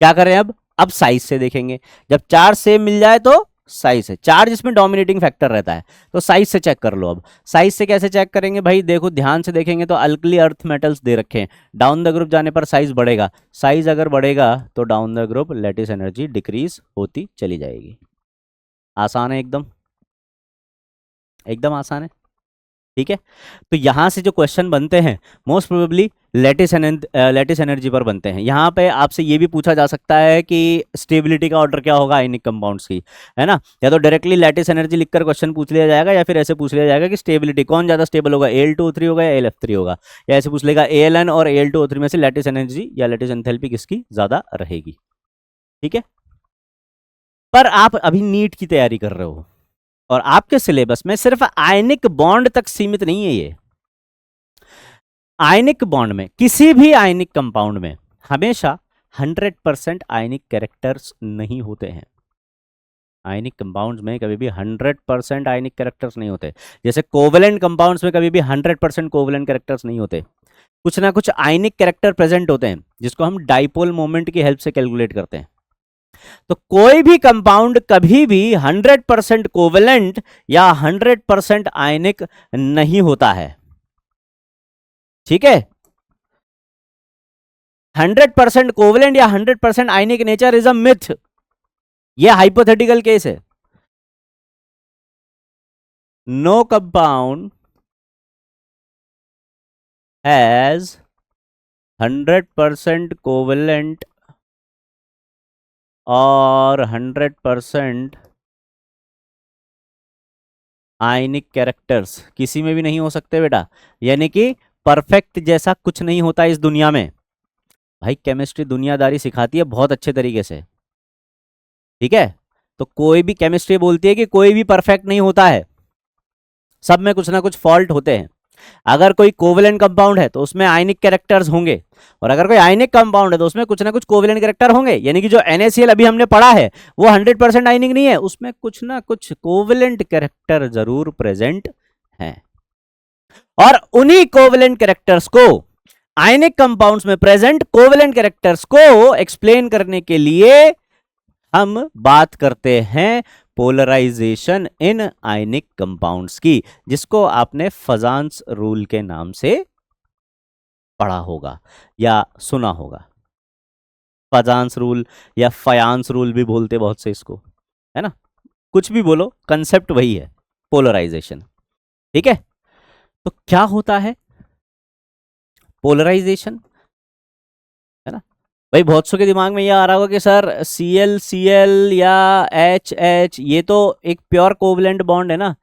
क्या करें अब साइज से देखेंगे। जब चार्ज सेम मिल जाए तो साइज है, चार्ज इसमें डोमिनेटिंग फैक्टर रहता है, तो साइज से चेक कर लो। अब साइज से कैसे चेक करेंगे भाई? देखो ध्यान से देखेंगे तो अल्कली अर्थ मेटल्स दे रखे हैं, डाउन द ग्रुप जाने पर साइज बढ़ेगा। साइज अगर बढ़ेगा तो down the group lattice energy decrease होती चली जाएगी। आसान है एकदम, एकदम आसान है। ठीक है, तो यहां से जो क्वेश्चन बनते हैं मोस्ट प्रोबेबली लैटिस एनर्जी पर बनते हैं। यहां पे आपसे ये भी पूछा जा सकता है कि स्टेबिलिटी का ऑर्डर क्या होगा आयनिक कंपाउंड्स की, है ना। या तो डायरेक्टली लैटिस एनर्जी लिखकर क्वेश्चन पूछ लिया जाएगा, या फिर ऐसे पूछ लिया जाएगा कि स्टेबिलिटी कौन ज्यादा स्टेबल होगा, Al2O3 होगा या Al होगा, या ऐसे पूछ लेगा Aln और Al2O3 में से लैटिस एनर्जी या लैटिस एंथैल्पी किसकी ज्यादा रहेगी। ठीक है, पर आप अभी नीट की तैयारी कर रहे हो और आपके सिलेबस में सिर्फ आयनिक बॉन्ड तक सीमित नहीं है ये। आयनिक बॉन्ड में, किसी भी आयनिक कंपाउंड में हमेशा 100% आयनिक कैरेक्टर्स नहीं होते हैं। आयनिक कंपाउंड्स में कभी भी 100% आयनिक कैरेक्टर्स नहीं होते, जैसे कोवेलेंट कंपाउंड्स में कभी भी 100% कोवेलेंट कैरेक्टर्स नहीं होते, कुछ ना कुछ आयनिक कैरेक्टर प्रेजेंट होते हैं जिसको हम डाइपोल मोमेंट की हेल्प से कैलकुलेट करते हैं। तो कोई भी कंपाउंड कभी भी 100% कोवेलेंट या 100% आयनिक नहीं होता है, ठीक है। 100% कोवेलेंट या 100% आयनिक नेचर इज अ मिथ, ये हाइपोथेटिकल केस है। नो कंपाउंड हैज 100% कोवेलेंट और 100% आयनिक कैरेक्टर्स किसी में भी नहीं हो सकते बेटा, यानी कि परफेक्ट जैसा कुछ नहीं होता इस दुनिया में। भाई केमिस्ट्री दुनियादारी सिखाती है बहुत अच्छे तरीके से, ठीक है। तो कोई भी केमिस्ट्री बोलती है कि कोई भी परफेक्ट नहीं होता है, सब में कुछ ना कुछ फॉल्ट होते हैं। अगर कोई कोवेलेंट कंपाउंड है तो उसमें आयनिक कैरेक्टर्स होंगे, और अगर कोई आयनिक कंपाउंड है तो उसमें कुछ ना कुछ कोवेलेंट कैरेक्टर होंगे, यानी कि जो NaCl अभी हमने पढ़ा है वो 100% आयनिक नहीं है, उसमें कुछ ना कुछ कोवेलेंट कैरेक्टर जरूर प्रेजेंट है। और उन्हीं कोवेलेंट कैरेक्टर्स को, आयनिक कंपाउंड्स में प्रेजेंट कोवेलेंट कैरेक्टर्स को एक्सप्लेन करने के लिए हम बात करते हैं पोलराइजेशन इन आयनिक कंपाउंड्स की, जिसको आपने फजान्स रूल के नाम से पढ़ा होगा या सुना होगा। फजान्स रूल या फयान्स रूल भी बोलते बहुत से इसको, है ना, कुछ भी बोलो, कंसेप्ट वही है, पोलराइजेशन, ठीक है। तो क्या होता है पोलराइजेशन, है ना। भाई बहुत सौ के दिमाग में ये आ रहा होगा कि सर Cl या H ये तो एक प्योर कोवलेंट बॉन्ड है ना,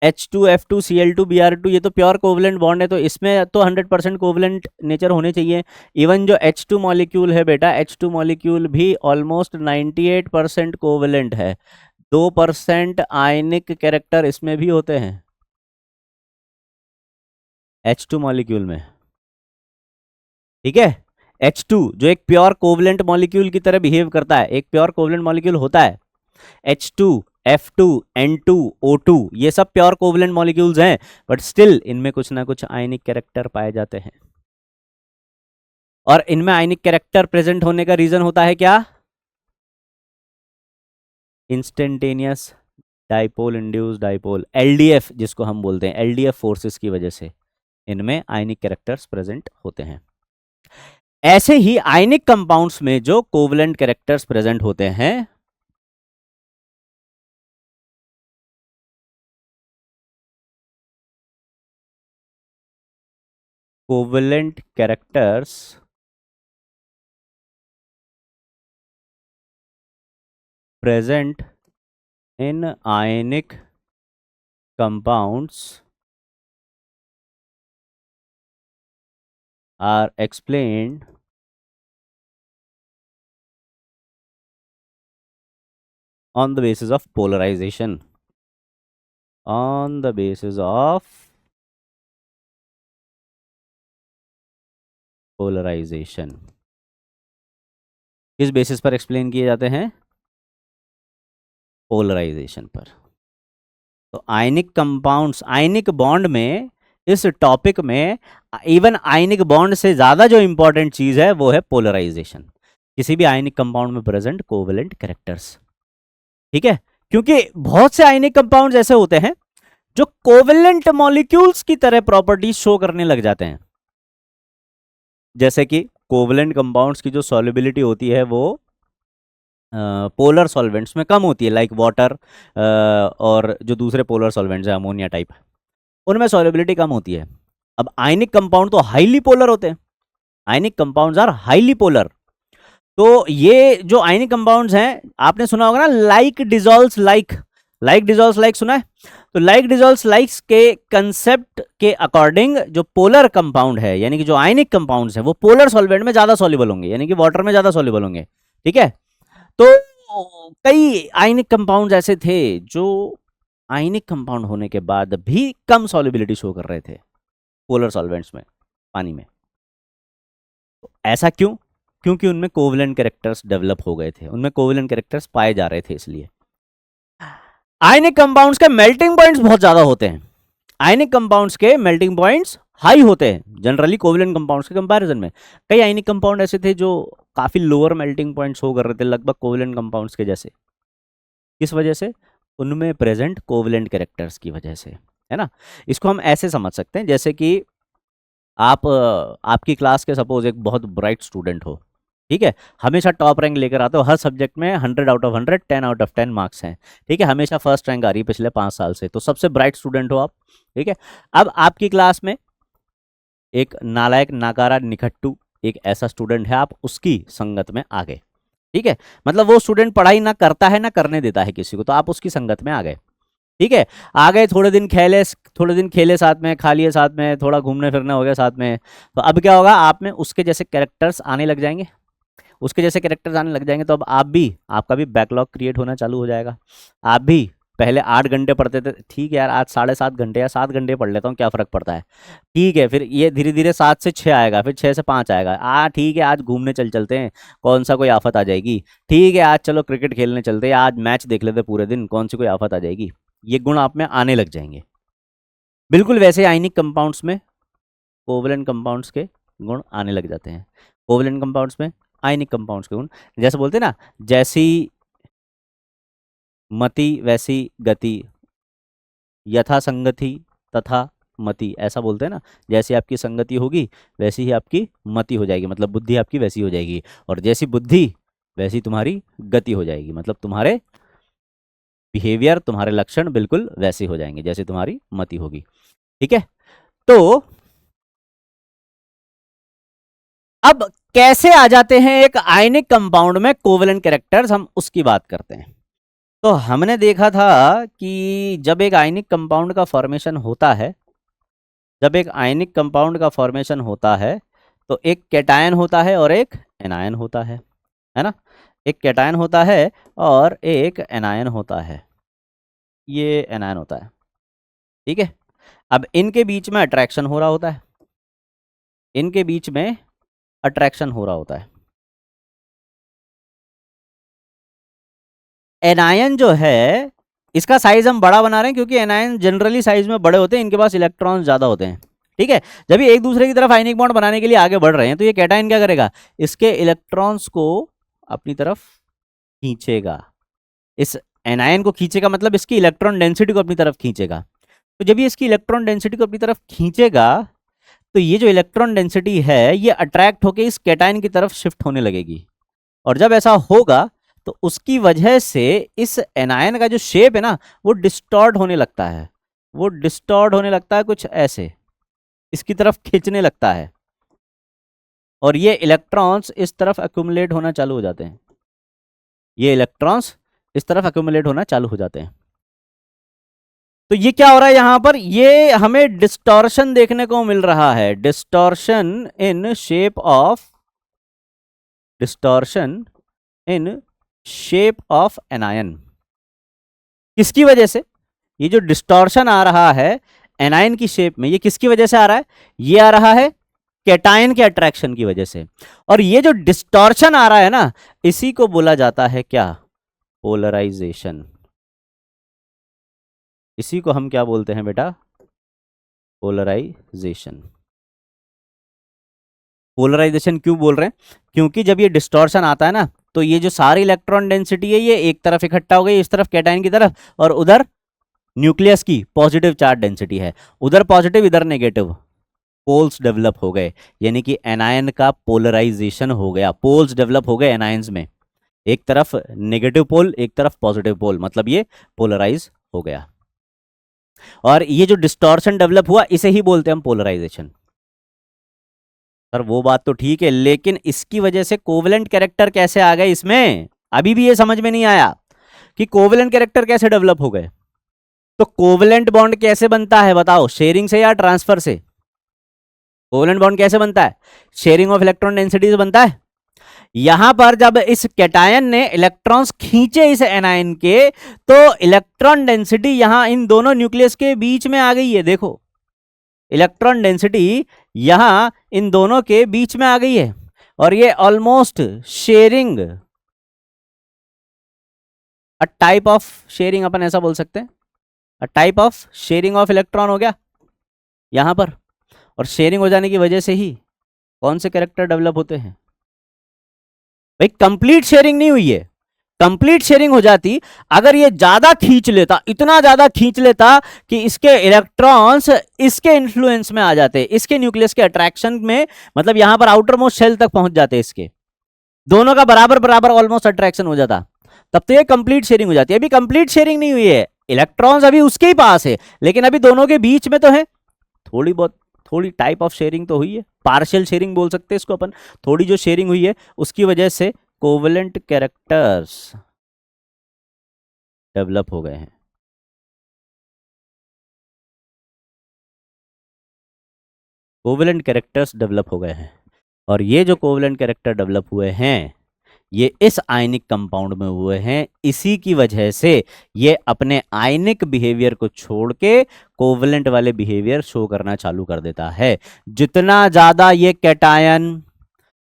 H2F2 Cl2 Br2 ये तो प्योर कोवलेंट बॉन्ड है, तो इसमें तो 100% कोवलेंट नेचर होने चाहिए। इवन जो H2 मॉलिक्यूल है बेटा, H2 मॉलिक्यूल भी ऑलमोस्ट 98% कोवलेंट है, 2% आयनिक कैरेक्टर इसमें भी होते हैं H2 मॉलिक्यूल में, ठीक है। H2 जो एक प्योर कोवलेंट मॉलिक्यूल की तरह बिहेव करता है, एक प्योर कोवलेंट मॉलिक्यूल होता है, H2 F2 N2 O2 ये सब प्योर कोवलेंट मॉलिक्यूल्स हैं, बट स्टिल इनमें कुछ ना कुछ आयनिक कैरेक्टर पाए जाते हैं। और इनमें आयनिक कैरेक्टर प्रेजेंट होने का रीजन होता है क्या, instantaneous dipole induce dipole, LDF जिसको हम बोलते हैं, LDF फोर्सेस की वजह से इनमें आयनिक कैरेक्टर्स प्रेजेंट होते हैं। ऐसे ही आयनिक कंपाउंड्स में जो कोवलेंट कैरेक्टर्स प्रेजेंट होते हैं, covalent characters present in ionic compounds are explained on the basis of polarization, on the basis of polarization। किस बेसिस पर एक्सप्लेन किए जाते हैं, पोलराइजेशन पर। तो आयनिक कंपाउंड्स, आयनिक बॉन्ड में, इस टॉपिक में इवन आयनिक बॉन्ड से ज्यादा जो इंपॉर्टेंट चीज है वो है पोलराइजेशन, किसी भी आयनिक कंपाउंड में प्रेजेंट कोवेलेंट कैरेक्टर्स, ठीक है। क्योंकि बहुत से आयनिक कंपाउंड्स ऐसे होते हैं जो कोवेलेंट मॉलिक्यूल्स की तरह प्रॉपर्टीज शो करने लग जाते हैं, जैसे कि कोवेलेंट कंपाउंड्स की जो सॉल्युबिलिटी होती है वो पोलर सॉल्वेंट्स में कम होती है, लाइक वाटर और जो दूसरे पोलर सॉल्वेंट्स है अमोनिया टाइप, उनमें सॉल्युबिलिटी कम होती है। अब आयनिक कंपाउंड तो हाईली पोलर होते हैं, ionic compounds are highly polar. तो ये जो आयनिक कंपाउंड्स हैं, आपने सुना होगा ना, like dissolves like, like dissolves like सुना है। तो लाइक डिजॉल्व्स लाइक के कंसेप्ट के अकॉर्डिंग जो पोलर कंपाउंड है, यानी कि जो आयनिक कंपाउंड्स हैं, वो पोलर सॉल्वेंट में ज्यादा सॉल्युबल होंगे, यानी कि वाटर में ज्यादा सॉल्युबल होंगे, ठीक है। तो कई आयनिक कंपाउंड्स ऐसे थे जो आयनिक कंपाउंड होने के बाद भी कम सॉल्युबिलिटी शो कर रहे थे पोलर सॉल्वेंट्स में, पानी में। तो ऐसा क्यों, क्योंकि उनमें कोवेलेंट कैरेक्टर्स डेवलप हो गए थे, उनमें कोवेलेंट कैरेक्टर्स पाए जा रहे थे इसलिए। आयनिक कंपाउंड्स के मेल्टिंग पॉइंट्स बहुत ज्यादा होते हैं, आयनिक कंपाउंड्स के मेल्टिंग पॉइंट्स हाई होते हैं जनरली कोवलेंट कंपाउंड्स के कंपैरिजन में। कई आयनिक कंपाउंड ऐसे थे जो काफी लोअर मेल्टिंग पॉइंट शो कर रहे थे, लगभग कोवलेंट कंपाउंड्स के जैसे। किस वजह से? उनमें प्रेजेंट कोवलेंट कैरेक्टर्स की वजह से, है ना। इसको हम ऐसे समझ सकते हैं जैसे कि आपकी क्लास के सपोज एक बहुत ब्राइट स्टूडेंट हो, ठीक है, हमेशा टॉप रैंक लेकर आते हो हर सब्जेक्ट में, 100 out of 100, 10 out of 10 marks हैं, ठीक है, हमेशा फर्स्ट रैंक आ रही है पिछले 5 साल से, तो सबसे ब्राइट स्टूडेंट हो आप, ठीक है। अब आपकी क्लास में एक नालायक, नाकारा, निखट्टू एक ऐसा स्टूडेंट है, आप उसकी संगत में आ गए, ठीक है, मतलब वो स्टूडेंट पढ़ाई ना करता है ना करने देता है किसी को, तो आप उसकी संगत में आ गए, ठीक है। आ गए, थोड़े दिन खेले साथ में, खा लिए साथ में, थोड़ा घूमने फिरने हो गया साथ में, तो अब क्या होगा, आप में उसके जैसे कैरेक्टर्स आने लग जाएंगे, उसके जैसे कैरेक्टर्स आने लग जाएंगे, तो अब आपका भी बैकलॉग क्रिएट होना चालू हो जाएगा। आप भी पहले 8 घंटे पढ़ते थे, ठीक है यार आज 7.5 घंटे या 7 घंटे पढ़ लेता हूँ, क्या फ़र्क पड़ता है, ठीक है, फिर ये धीरे धीरे 7 से 6 आएगा, फिर 6 से 5 आएगा, ठीक है आज घूमने चलते हैं, कौन सा कोई आफत आ जाएगी, ठीक है आज चलो क्रिकेट खेलने चलते हैं, आज मैच देख लेते पूरे दिन, कौन सी कोई आफत आ जाएगी। ये गुण आप में आने लग जाएंगे। बिल्कुल वैसे आयनिक कंपाउंड्स में कोवलेंट कंपाउंड्स के गुण आने लग जाते हैं, कोवलेंट कंपाउंड्स में आयनिक कंपाउंड्स के गुण, जैसे बोलते हैं ना, जैसी मति वैसी गति, यथा संगति तथा मति, ऐसा बोलते हैं ना, जैसी आपकी संगति होगी वैसी ही आपकी मति हो जाएगी, मतलब बुद्धि आपकी वैसी हो जाएगी, और जैसी बुद्धि वैसी तुम्हारी गति हो जाएगी, मतलब तुम्हारे बिहेवियर, तुम्हारे लक्षण बिल्कुल वैसे हो जाएंगे जैसे तुम्हारी मति होगी, ठीक है। तो अब कैसे आ जाते हैं एक आयनिक कंपाउंड में कोवेलेंट कैरेक्टर्स, हम उसकी बात करते हैं। तो हमने देखा था कि जब एक आयनिक कंपाउंड का फॉर्मेशन होता है, जब एक आयनिक कंपाउंड का फॉर्मेशन होता है तो एक कैटायन होता है और एक एनायन होता है ना, एक कैटायन होता है और एक एनायन होता है, ये एनायन होता है, ठीक है। अब इनके बीच में अट्रैक्शन हो रहा होता है, इनके बीच में अट्रैक्शन हो रहा होता है। एनायन जो है इसका साइज हम बड़ा बना रहे हैं क्योंकि एनायन जनरली साइज में बड़े होते हैं, इनके पास इलेक्ट्रॉन्स ज्यादा होते हैं, ठीक है। जब ये एक दूसरे की तरफ आयनिक बॉन्ड बनाने के लिए आगे बढ़ रहे हैं तो ये कैटायन क्या करेगा, इसके इलेक्ट्रॉन्स को अपनी तरफ खींचेगा, इस एनायन को खींचेगा, मतलब इसकी इलेक्ट्रॉन डेंसिटी को अपनी तरफ खींचेगा। तो जब ये इसकी इलेक्ट्रॉन डेंसिटी को अपनी तरफ खींचेगा तो ये जो इलेक्ट्रॉन डेंसिटी है ये अट्रैक्ट होकर इस कैटायन की तरफ शिफ्ट होने लगेगी, और जब ऐसा होगा तो उसकी वजह से इस एनायन का जो शेप है ना वो डिस्टॉर्ट होने लगता है, वो डिस्टॉर्ट होने लगता है कुछ ऐसे, इसकी तरफ खींचने लगता है, और ये इलेक्ट्रॉन्स इस तरफ एक्यूमुलेट होना चालू हो जाते हैं, ये इलेक्ट्रॉन्स इस तरफ एक्यूमुलेट होना चालू हो जाते हैं। तो ये क्या हो रहा है यहां पर, ये हमें डिस्टॉर्शन देखने को मिल रहा है, distortion in shape of, distortion in shape of anion. किसकी वजह से ये जो डिस्टॉर्शन आ रहा है एनायन की शेप में, ये किसकी वजह से आ रहा है, ये आ रहा है कैटायन के अट्रैक्शन की वजह से, और ये जो डिस्टॉर्शन आ रहा है ना इसी को बोला जाता है क्या, पोलराइजेशन। इसी को हम क्या बोलते हैं बेटा, पोलराइजेशन। पोलराइजेशन क्यों बोल रहे हैं, क्योंकि जब ये डिस्टॉर्शन आता है ना तो ये जो सारी इलेक्ट्रॉन डेंसिटी है ये एक तरफ इकट्ठा हो गई, इस तरफ कैटायन की तरफ, और उधर न्यूक्लियस की पॉजिटिव चार्ज डेंसिटी है, उधर पॉजिटिव इधर नेगेटिव, पोल्स डेवलप हो गए, यानी कि एनायन का पोलराइजेशन हो गया, पोल्स डेवलप हो गए एनायंस में, एक तरफ नेगेटिव पोल एक तरफ पॉजिटिव पोल, मतलब ये पोलराइज हो गया, और ये जो डिस्टॉर्शन डेवलप हुआ इसे ही बोलते हैं हम पोलराइजेशन। सर वो बात तो ठीक है, लेकिन इसकी वजह से कोवेलेंट कैरेक्टर कैसे आ गए इसमें, अभी भी ये समझ में नहीं आया कि कोवेलेंट कैरेक्टर कैसे डेवलप हो गए। तो कोवेलेंट बॉन्ड कैसे बनता है बताओ, शेयरिंग से या ट्रांसफर से, कोवेलेंट बॉन्ड कैसे बनता है, शेयरिंग ऑफ इलेक्ट्रॉन डेंसिटी से बनता है। यहां पर जब इस कैटायन ने इलेक्ट्रॉन्स खींचे इस एनायन के तो इलेक्ट्रॉन डेंसिटी यहां इन दोनों न्यूक्लियस के बीच में आ गई है, देखो इलेक्ट्रॉन डेंसिटी यहां इन दोनों के बीच में आ गई है, और ये almost sharing a type of sharing, अपन ऐसा बोल सकते हैं, a type of sharing of electron हो गया यहां पर। और शेयरिंग हो जाने की वजह से ही कौन से कैरेक्टर डेवलप होते हैं भाई? कंप्लीट शेयरिंग नहीं हुई है। कंप्लीट शेयरिंग हो जाती अगर ये ज्यादा खींच लेता, इतना ज्यादा खींच लेता कि इसके इलेक्ट्रॉन्स इसके इन्फ्लुएंस में आ जाते, इसके न्यूक्लियस के अट्रैक्शन में, मतलब यहां पर आउटर मोस्ट शेल तक पहुंच जाते, इसके दोनों का बराबर बराबर ऑलमोस्ट अट्रैक्शन हो जाता, तब तो ये कंप्लीट शेयरिंग हो जाती है। अभी कंप्लीट शेयरिंग नहीं हुई है, इलेक्ट्रॉन्स अभी उसके ही पास है, लेकिन अभी दोनों के बीच में तो है थोड़ी बहुत, थोड़ी टाइप ऑफ शेयरिंग तो हुई है, पार्शियल शेयरिंग बोल सकते हैं इसको अपन। थोड़ी जो शेयरिंग हुई है उसकी वजह से कोवेलेंट कैरेक्टर्स डेवलप हो गए हैं। कोवेलेंट कैरेक्टर्स डेवलप हो गए हैं, और ये जो कोवेलेंट कैरेक्टर डेवलप हुए हैं ये इस आयनिक कंपाउंड में हुए हैं। इसी की वजह से ये अपने आयनिक बिहेवियर को छोड़ के कोवेलेंट वाले बिहेवियर शो करना चालू कर देता है। जितना ज्यादा ये कैटायन,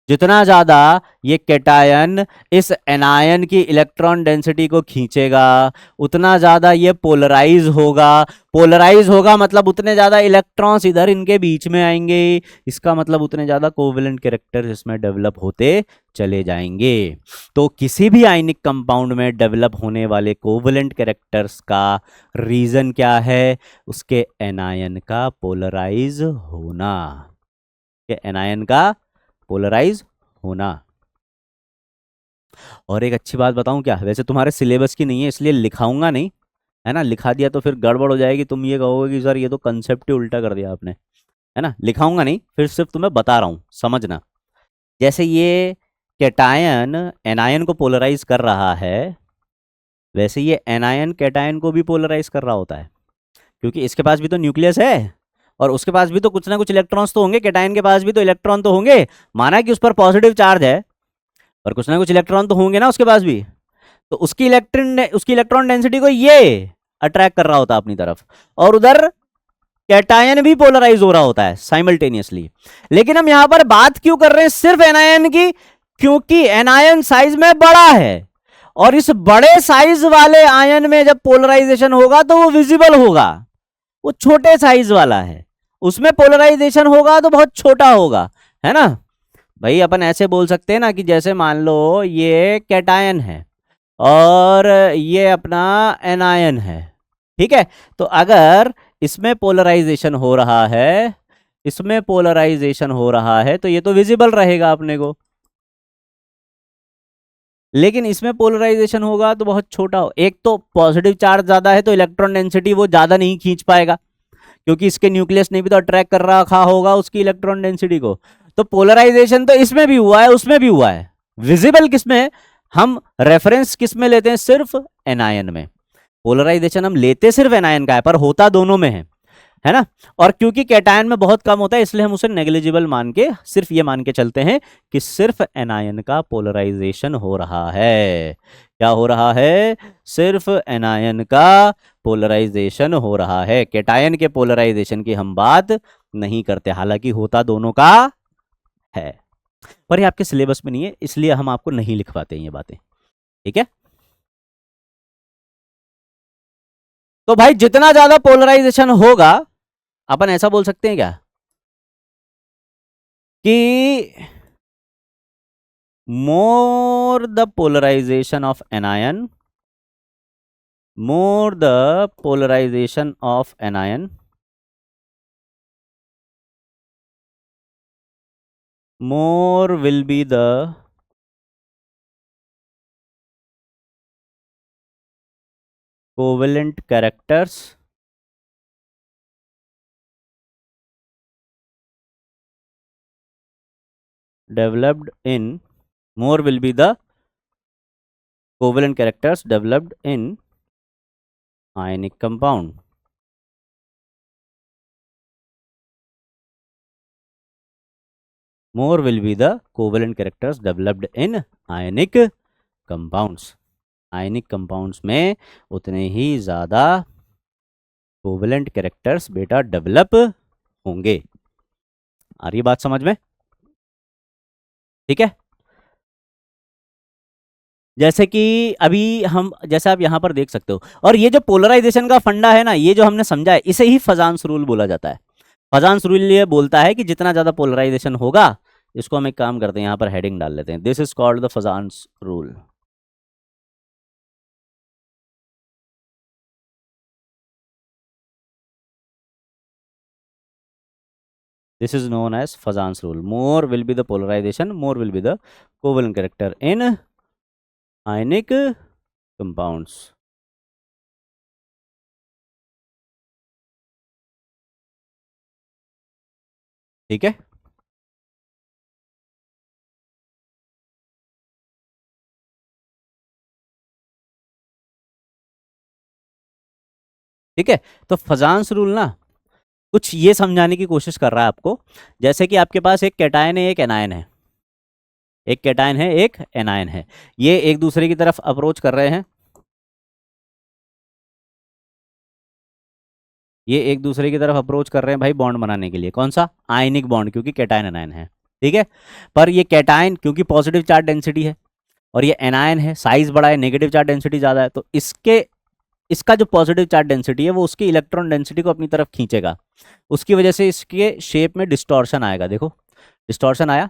जितना ज्यादा ये कैटायन इस एनायन की इलेक्ट्रॉन डेंसिटी को खींचेगा, उतना ज्यादा ये पोलराइज होगा। पोलराइज होगा मतलब उतने ज्यादा इलेक्ट्रॉन्स इधर इनके बीच में आएंगे, इसका मतलब उतने ज्यादा कोवेलेंट कैरेक्टर्स इसमें डेवलप होते चले जाएंगे। तो किसी भी आयनिक कंपाउंड में डेवलप होने वाले कोवेलेंट कैरेक्टर्स का रीजन क्या है? उसके एनायन का पोलराइज होना, के एनायन का पोलराइज होना। और एक अच्छी बात बताऊं क्या, वैसे तुम्हारे सिलेबस की नहीं है इसलिए लिखाऊंगा नहीं, है ना, लिखा दिया तो फिर गड़बड़ हो जाएगी, तुम ये कहोगे कि सर ये तो कंसेप्ट ही उल्टा कर दिया आपने, है ना। लिखाऊंगा नहीं, फिर सिर्फ तुम्हें बता रहा हूं, समझना। जैसे ये कैटायन एनायन को पोलराइज कर रहा है, वैसे ये एनायन कैटायन को भी पोलराइज कर रहा होता है, क्योंकि इसके पास भी तो न्यूक्लियस है और उसके पास भी तो कुछ ना कुछ इलेक्ट्रॉन्स तो होंगे, कैटायन के पास भी तो इलेक्ट्रॉन तो होंगे। माना कि उस पर पॉजिटिव चार्ज है, पर कुछ ना कुछ इलेक्ट्रॉन तो होंगे ना उसके पास भी, तो उसकी इलेक्ट्रॉन डेंसिटी को ये अट्रैक्ट कर रहा होता है अपनी तरफ, और उधर कैटायन भी पोलराइज हो रहा होता है साइमल्टेनियसली। लेकिन हम यहां पर बात क्यों कर रहे हैं सिर्फ एनायन की? क्योंकि एनायन साइज में बड़ा है, और इस बड़े साइज वाले आयन में जब पोलराइजेशन होगा तो वो विजिबल होगा। वो छोटे साइज वाला है, उसमें पोलराइजेशन होगा तो बहुत छोटा होगा, है ना भाई। अपन ऐसे बोल सकते हैं ना कि जैसे मान लो ये कैटायन है और ये अपना एनायन है, ठीक है। तो अगर इसमें पोलराइजेशन हो रहा है, इसमें पोलराइजेशन हो रहा है तो ये तो विजिबल रहेगा अपने को, लेकिन इसमें पोलराइजेशन होगा तो बहुत छोटा हो। एक तो पॉजिटिव चार्ज ज्यादा है तो इलेक्ट्रॉन डेंसिटी वो ज्यादा नहीं खींच पाएगा, क्योंकि इसके न्यूक्लियस ने भी तो अट्रैक्ट कर रखा होगा उसकी इलेक्ट्रॉन डेंसिटी को। तो पोलराइजेशन तो इसमें भी हुआ है उसमें भी हुआ है, विजिबल किसमें है? हम रेफरेंस किसमें लेते हैं? सिर्फ एनायन में। पोलराइजेशन हम लेते सिर्फ एनायन का है, पर होता दोनों में है ना। और क्योंकि कैटायन में बहुत कम होता है इसलिए हम उसे नेग्लिजिबल मान के सिर्फ ये मान के चलते हैं कि सिर्फ एनायन का पोलराइजेशन हो रहा है। क्या हो रहा है? सिर्फ एनायन का पोलराइजेशन हो रहा है, कैटायन के पोलराइजेशन की हम बात नहीं करते, हालांकि होता दोनों का है, पर ये आपके सिलेबस में नहीं है इसलिए हम आपको नहीं लिखवाते हैं ये बातें, ठीक है। तो भाई जितना ज्यादा पोलराइजेशन होगा, अपन ऐसा बोल सकते हैं क्या कि more the polarization of anion, more the polarization of anion, more will be the covalent characters developed in, more will be the covalent characters developed in ionic compound. More will be the covalent characters developed in ionic compounds. Ionic compounds में उतने ही ज्यादा covalent characters बेटा develop होंगे। आ रही बात समझ में? ठीक है। जैसे कि अभी हम, जैसे आप यहाँ पर देख सकते हो, और ये जो पोलराइजेशन का फंडा है ना, ये जो हमने समझा है, इसे ही फजान्स रूल बोला जाता है। फजान्स रूल ये बोलता है कि जितना ज्यादा पोलराइजेशन होगा, इसको हम एक काम करते हैं, यहाँ पर हेडिंग डाल लेते हैं, this is called the फजान्स rule. This is known as Fazan's rule. More will be the polarization, more will be the covalent character in ionic compounds. ठीक है, ठीक है। तो फजान्स रूल ना कुछ ये समझाने की कोशिश कर रहा है आपको, जैसे कि आपके पास एक कैटायन है, एक एनायन है, एक कैटायन है, एक एनायन है, ये एक दूसरे की तरफ अप्रोच कर रहे हैं, ये एक दूसरे की तरफ अप्रोच कर रहे हैं भाई बॉन्ड बनाने के लिए, कौन सा, आयनिक बॉन्ड, क्योंकि कैटायन एनायन है, ठीक है। पर ये कैटायन क्योंकि पॉजिटिव चार्ज डेंसिटी है, और ये एनायन है, साइज बड़ा है, नेगेटिव चार्ज डेंसिटी ज्यादा है, तो इसके, इसका जो पॉजिटिव चार्ज डेंसिटी है वो उसकी इलेक्ट्रॉन डेंसिटी को अपनी तरफ खींचेगा, उसकी वजह से इसके शेप में डिस्टॉर्शन आएगा, देखो डिस्टॉर्शन आया।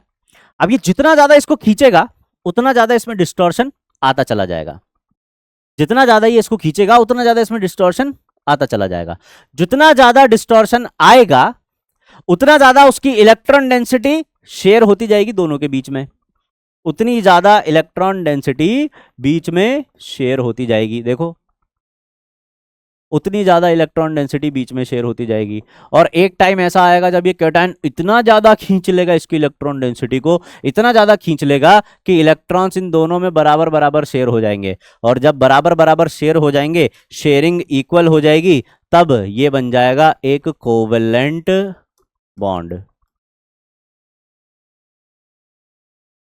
अब ये जितना ज्यादा इसको खींचेगा, उतना ज्यादा इसमें डिस्टॉर्शन आता चला जाएगा, जितना ज्यादा ये इसको खींचेगा उतना ज्यादा इसमें डिस्टॉर्शन आता चला जाएगा, जितना ज्यादा डिस्टॉर्शन आएगा उतना ज्यादा उसकी इलेक्ट्रॉन डेंसिटी शेयर होती जाएगी दोनों के बीच में, उतनी ज्यादा इलेक्ट्रॉन डेंसिटी बीच में शेयर होती जाएगी, देखो उतनी ज्यादा इलेक्ट्रॉन डेंसिटी बीच में शेयर होती जाएगी। और एक टाइम ऐसा आएगा जब ये कैटायन इतना ज्यादा खींच लेगा इसकी इलेक्ट्रॉन डेंसिटी को, इतना ज्यादा खींच लेगा कि इलेक्ट्रॉन्स इन दोनों में बराबर बराबर शेयर हो जाएंगे, और जब बराबर बराबर शेयर हो जाएंगे, शेयरिंग इक्वल हो जाएगी, तब ये बन जाएगा एक कोवेलेंट बॉन्ड,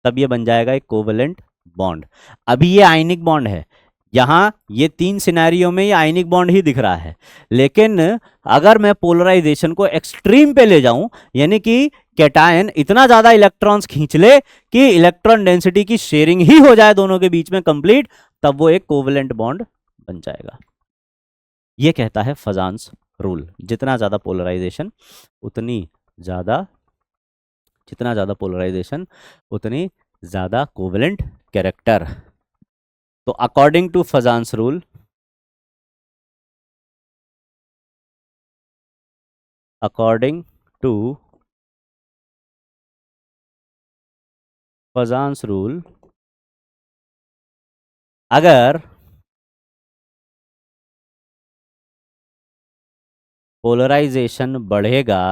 तब ये बन जाएगा एक कोवेलेंट बॉन्ड। अभी ये आयनिक बॉन्ड है, यहां ये तीन सिनेरियो में ये आयनिक बॉन्ड ही दिख रहा है, लेकिन अगर मैं पोलराइजेशन को एक्सट्रीम पे ले जाऊं, यानी कि कैटायन इतना ज्यादा इलेक्ट्रॉन्स खींच ले कि इलेक्ट्रॉन डेंसिटी की शेयरिंग ही हो जाए दोनों के बीच में कंप्लीट, तब वो एक कोवेलेंट बॉन्ड बन जाएगा। ये कहता है फजान्स रूल, जितना ज्यादा पोलराइजेशन उतनी ज्यादा, जितना ज्यादा पोलराइजेशन उतनी ज्यादा कोवेलेंट कैरेक्टर। तो according to Fajans rule, according to Fajans rule, अगर पोलराइजेशन बढ़ेगा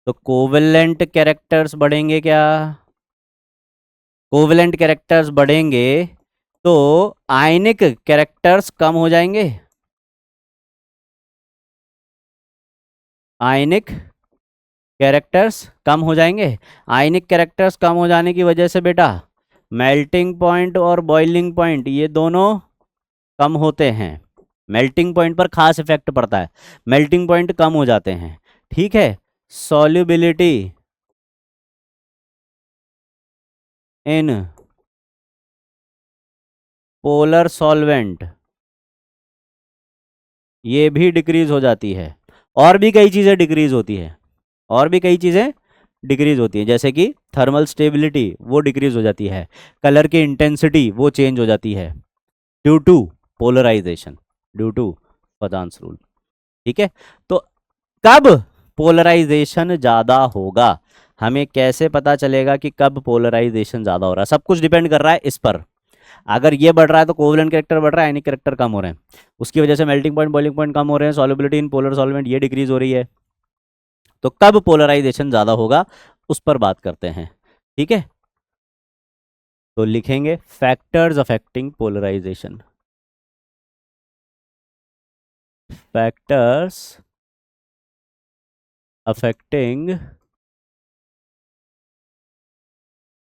तो कोवेलेंट कैरेक्टर्स बढ़ेंगे क्या, कोवेलेंट कैरेक्टर्स बढ़ेंगे तो आयनिक कैरेक्टर्स कम हो जाएंगे, आयनिक कैरेक्टर्स कम हो जाएंगे। आयनिक कैरेक्टर्स कम हो जाने की वजह से बेटा मेल्टिंग पॉइंट और बॉइलिंग पॉइंट ये दोनों कम होते हैं, मेल्टिंग पॉइंट पर खास इफेक्ट पड़ता है, मेल्टिंग पॉइंट कम हो जाते हैं, ठीक है। सॉल्युबिलिटी इन पोलर सॉल्वेंट ये भी डिक्रीज हो जाती है, और भी कई चीज़ें डिक्रीज होती है, और भी कई चीज़ें डिक्रीज होती है, जैसे कि थर्मल स्टेबिलिटी वो डिक्रीज हो जाती है, कलर की इंटेंसिटी वो चेंज हो जाती है, due to polarization, due to Fajans rule, ठीक है। तो कब पोलराइजेशन ज़्यादा होगा, हमें कैसे पता चलेगा कि कब पोलराइजेशन ज़्यादा हो रहा है, सब कुछ डिपेंड कर रहा है इस पर। अगर ये बढ़ रहा है तो कोवेलेंट कैरेक्टर बढ़ रहा है, आयनिक कैरेक्टर कम हो रहे हैं, उसकी वजह से मेल्टिंग पॉइंट बॉइलिंग पॉइंट कम हो रहे हैं, सॉल्युबिलिटी इन पोलर सॉल्वेंट ये डिक्रीज हो रही है। तो कब पोलराइजेशन ज़्यादा होगा उस पर बात करते हैं, ठीक है। तो लिखेंगे factors affecting polarization, factors affecting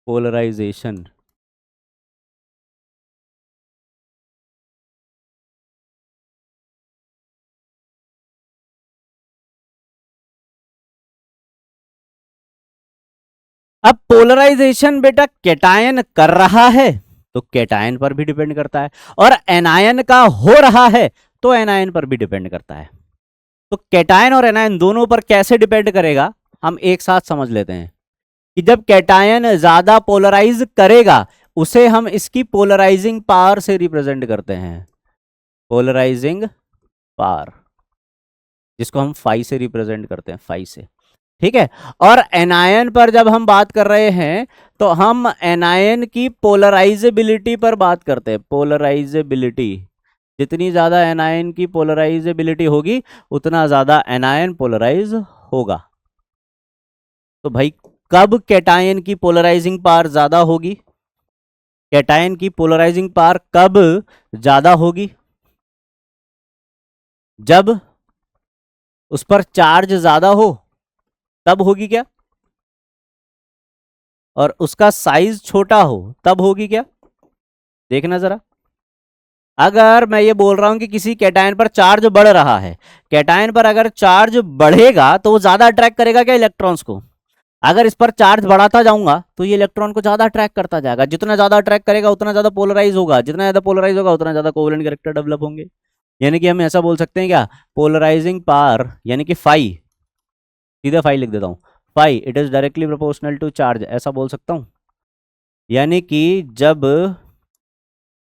polarization. अब पोलराइजेशन बेटा कैटायन कर रहा है तो कैटायन पर भी डिपेंड करता है, और एनायन का हो रहा है तो एनायन पर भी डिपेंड करता है। तो कैटायन और एनायन दोनों पर कैसे डिपेंड करेगा, हम एक साथ समझ लेते हैं कि जब कैटायन ज्यादा पोलराइज करेगा उसे हम इसकी पोलराइजिंग पावर से रिप्रेजेंट करते हैं, पोलराइजिंग पावर, जिसको हम फाई से रिप्रेजेंट करते हैं, फाई से, ठीक है। और एनायन पर जब हम बात कर रहे हैं तो हम एनायन की पोलराइजेबिलिटी पर बात करते हैं, पोलराइजेबिलिटी, जितनी ज्यादा एनायन की पोलराइजेबिलिटी होगी उतना ज्यादा एनायन पोलराइज होगा। तो भाई कब कैटायन की पोलराइजिंग पावर ज्यादा होगी, कैटायन की पोलराइजिंग पावर कब ज्यादा होगी, जब उस पर चार्ज ज्यादा हो तब होगी क्या, और उसका साइज छोटा हो तब होगी क्या। देखना जरा, अगर मैं ये बोल रहा हूं कि किसी कैटायन पर चार्ज बढ़ रहा है, कैटायन पर अगर चार्ज बढ़ेगा तो वो ज्यादा अट्रैक्ट करेगा क्या इलेक्ट्रॉन्स को, अगर इस पर चार्ज बढ़ाता जाऊंगा तो ये इलेक्ट्रॉन को ज्यादा अट्रैक्ट करता जाएगा, जितना ज्यादा अट्रैक्ट करेगा उतना ज्यादा पोलराइज होगा, जितना ज्यादा पोलराइज होगा उतना ज्यादा कोवेलेंट कैरेक्टर डेवलप होंगे। यानी कि हम ऐसा बोल सकते हैं क्या, पोलराइजिंग पावर यानी कि फाई, सीधा फाई लिख देता हूं, phi it is directly proportional to charge, ऐसा बोल सकता हूं। यानी कि जब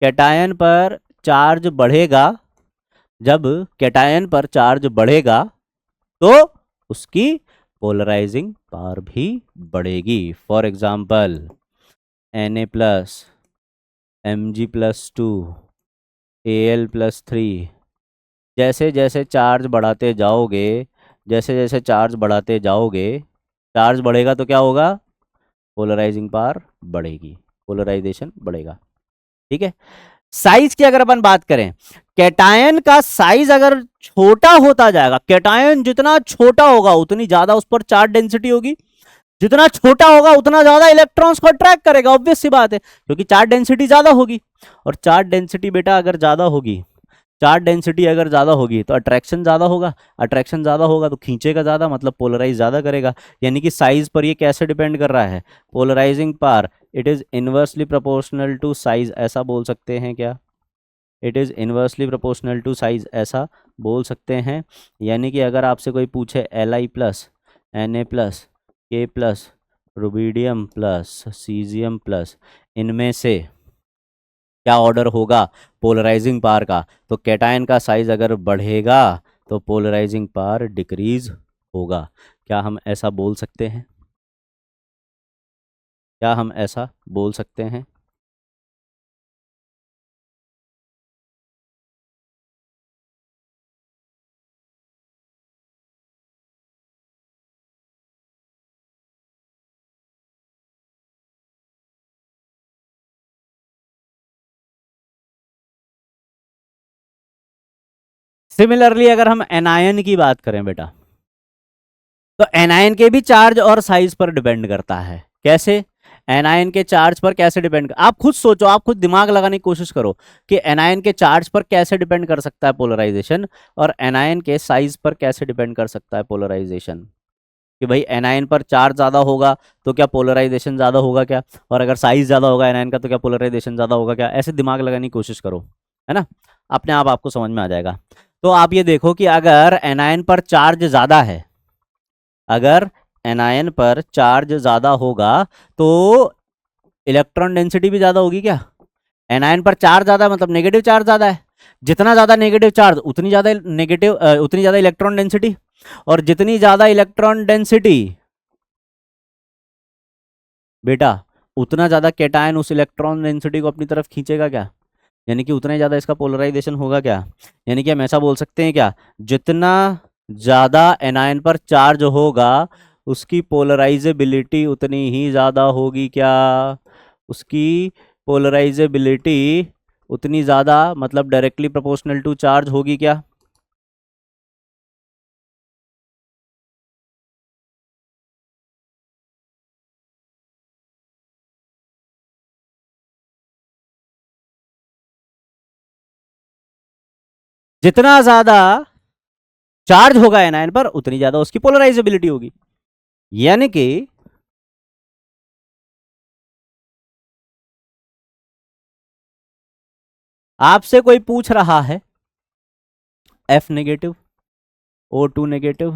कैटायन पर चार्ज बढ़ेगा, जब कैटायन पर चार्ज बढ़ेगा तो उसकी पोलराइजिंग पावर भी बढ़ेगी। For example Na plus, Mg+2, Al+3, जैसे जैसे चार्ज बढ़ाते जाओगे, जैसे जैसे चार्ज बढ़ाते जाओगे, चार्ज बढ़ेगा तो क्या होगा, पोलराइजिंग पावर बढ़ेगी, पोलराइजेशन बढ़ेगा, ठीक है। साइज की अगर अपन बात करें, कैटायन का साइज अगर छोटा होता जाएगा, कैटायन जितना छोटा होगा उतनी ज्यादा उस पर चार्ज डेंसिटी होगी, जितना छोटा होगा उतना ज्यादा इलेक्ट्रॉन्स को अट्रैक्ट करेगा, ऑब्वियस सी बात है, क्योंकि चार्ज डेंसिटी ज्यादा होगी, और चार्ज डेंसिटी बेटा अगर ज्यादा होगी, चार्ज डेंसिटी अगर ज्यादा होगी तो अट्रैक्शन ज्यादा होगा, अट्रैक्शन ज्यादा होगा तो खींचेगा ज्यादा, मतलब पोलराइज ज्यादा करेगा। यानी कि साइज पर ये कैसे डिपेंड कर रहा है, polarizing power it is inversely proportional to size, ऐसा बोल सकते हैं क्या, it is inversely proportional to size, ऐसा बोल सकते हैं। यानी कि अगर आपसे कोई पूछे Li+, Na+, K+, rubidium plus, caesium plus, इनमें से क्या ऑर्डर होगा पोलराइजिंग पावर का, तो कैटायन का साइज अगर बढ़ेगा तो पोलराइजिंग पावर डिक्रीज होगा। क्या हम ऐसा बोल सकते हैं, क्या हम ऐसा बोल सकते हैं। सिमिलरली अगर हम एनायन की बात करें बेटा, तो एनायन के भी चार्ज और साइज पर डिपेंड करता है। कैसे, एनायन के चार्ज पर कैसे डिपेंड, आप खुद सोचो, आप खुद दिमाग लगाने की कोशिश करो कि एनायन के चार्ज पर कैसे डिपेंड कर सकता है पोलराइजेशन, और एनायन के साइज पर कैसे डिपेंड कर सकता है पोलराइजेशन। कि भाई एनायन पर चार्ज ज्यादा होगा तो क्या पोलराइजेशन ज्यादा होगा क्या, और अगर साइज ज्यादा होगा एनायन का तो क्या पोलराइजेशन ज्यादा होगा क्या, ऐसे दिमाग लगाने की कोशिश करो, है ना, अपने आप आपको समझ में आ जाएगा। तो आप ये देखो कि अगर एनायन पर चार्ज ज्यादा है, अगर एनायन पर चार्ज ज्यादा होगा तो इलेक्ट्रॉन डेंसिटी भी ज्यादा होगी क्या, एनायन पर चार्ज ज्यादा मतलब नेगेटिव चार्ज ज्यादा है, जितना ज्यादा नेगेटिव चार्ज उतनी ज्यादा नेगेटिव उतनी ज्यादा इलेक्ट्रॉन डेंसिटी, और जितनी ज्यादा इलेक्ट्रॉन डेंसिटी बेटा उतना ज्यादा कैटायन उस इलेक्ट्रॉन डेंसिटी को अपनी तरफ खींचेगा क्या, यानी कि उतना ही ज्यादा इसका पोलराइजेशन होगा क्या। यानी कि हम ऐसा बोल सकते हैं क्या, जितना ज्यादा एनायन पर चार्ज होगा उसकी पोलराइजेबिलिटी उतनी ही ज्यादा होगी क्या, उसकी पोलराइजेबिलिटी उतनी ज्यादा मतलब डायरेक्टली प्रोपोर्शनल टू चार्ज होगी क्या। जितना ज्यादा चार्ज होगा एनायन पर उतनी ज्यादा उसकी पोलराइजेबिलिटी होगी। यानी कि आपसे कोई पूछ रहा है F negative, O2 negative,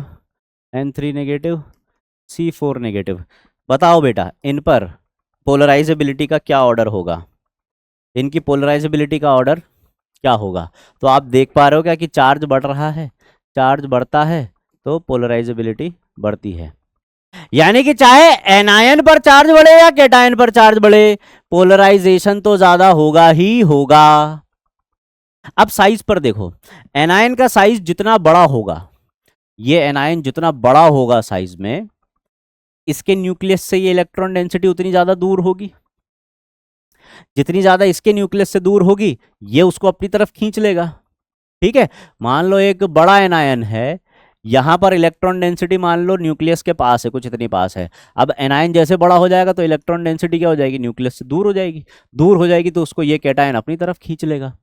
N3 negative, C4 negative, बताओ बेटा इन पर पोलराइजेबिलिटी का क्या ऑर्डर होगा, इनकी पोलराइजेबिलिटी का ऑर्डर क्या होगा। तो आप देख पा रहे हो क्या कि चार्ज बढ़ रहा है, चार्ज बढ़ता है तो पोलराइजेबिलिटी बढ़ती है। यानी कि चाहे एनायन पर चार्ज बढ़े या कैटायन पर चार्ज बढ़े, पोलराइजेशन तो ज्यादा होगा ही होगा। अब साइज पर देखो, एनायन का साइज जितना बड़ा होगा, ये एनायन जितना बड़ा होगा साइज में, इसके न्यूक्लियस से ये इलेक्ट्रॉन डेंसिटी उतनी ज्यादा दूर होगी। जितनी ज्यादा इसके न्यूक्लियस से दूर होगी, ये उसको अपनी तरफ खींच लेगा। ठीक है, मान लो एक बड़ा एनायन है, यहां पर इलेक्ट्रॉन डेंसिटी मान लो न्यूक्लियस के पास है, कुछ इतनी पास है। अब एनायन जैसे बड़ा हो जाएगा तो इलेक्ट्रॉन डेंसिटी क्या हो जाएगी, न्यूक्लियस से दूर हो जाएगी। दूर हो जाएगी तो उसको ये कैटायन अपनी तरफ खींच लेगा।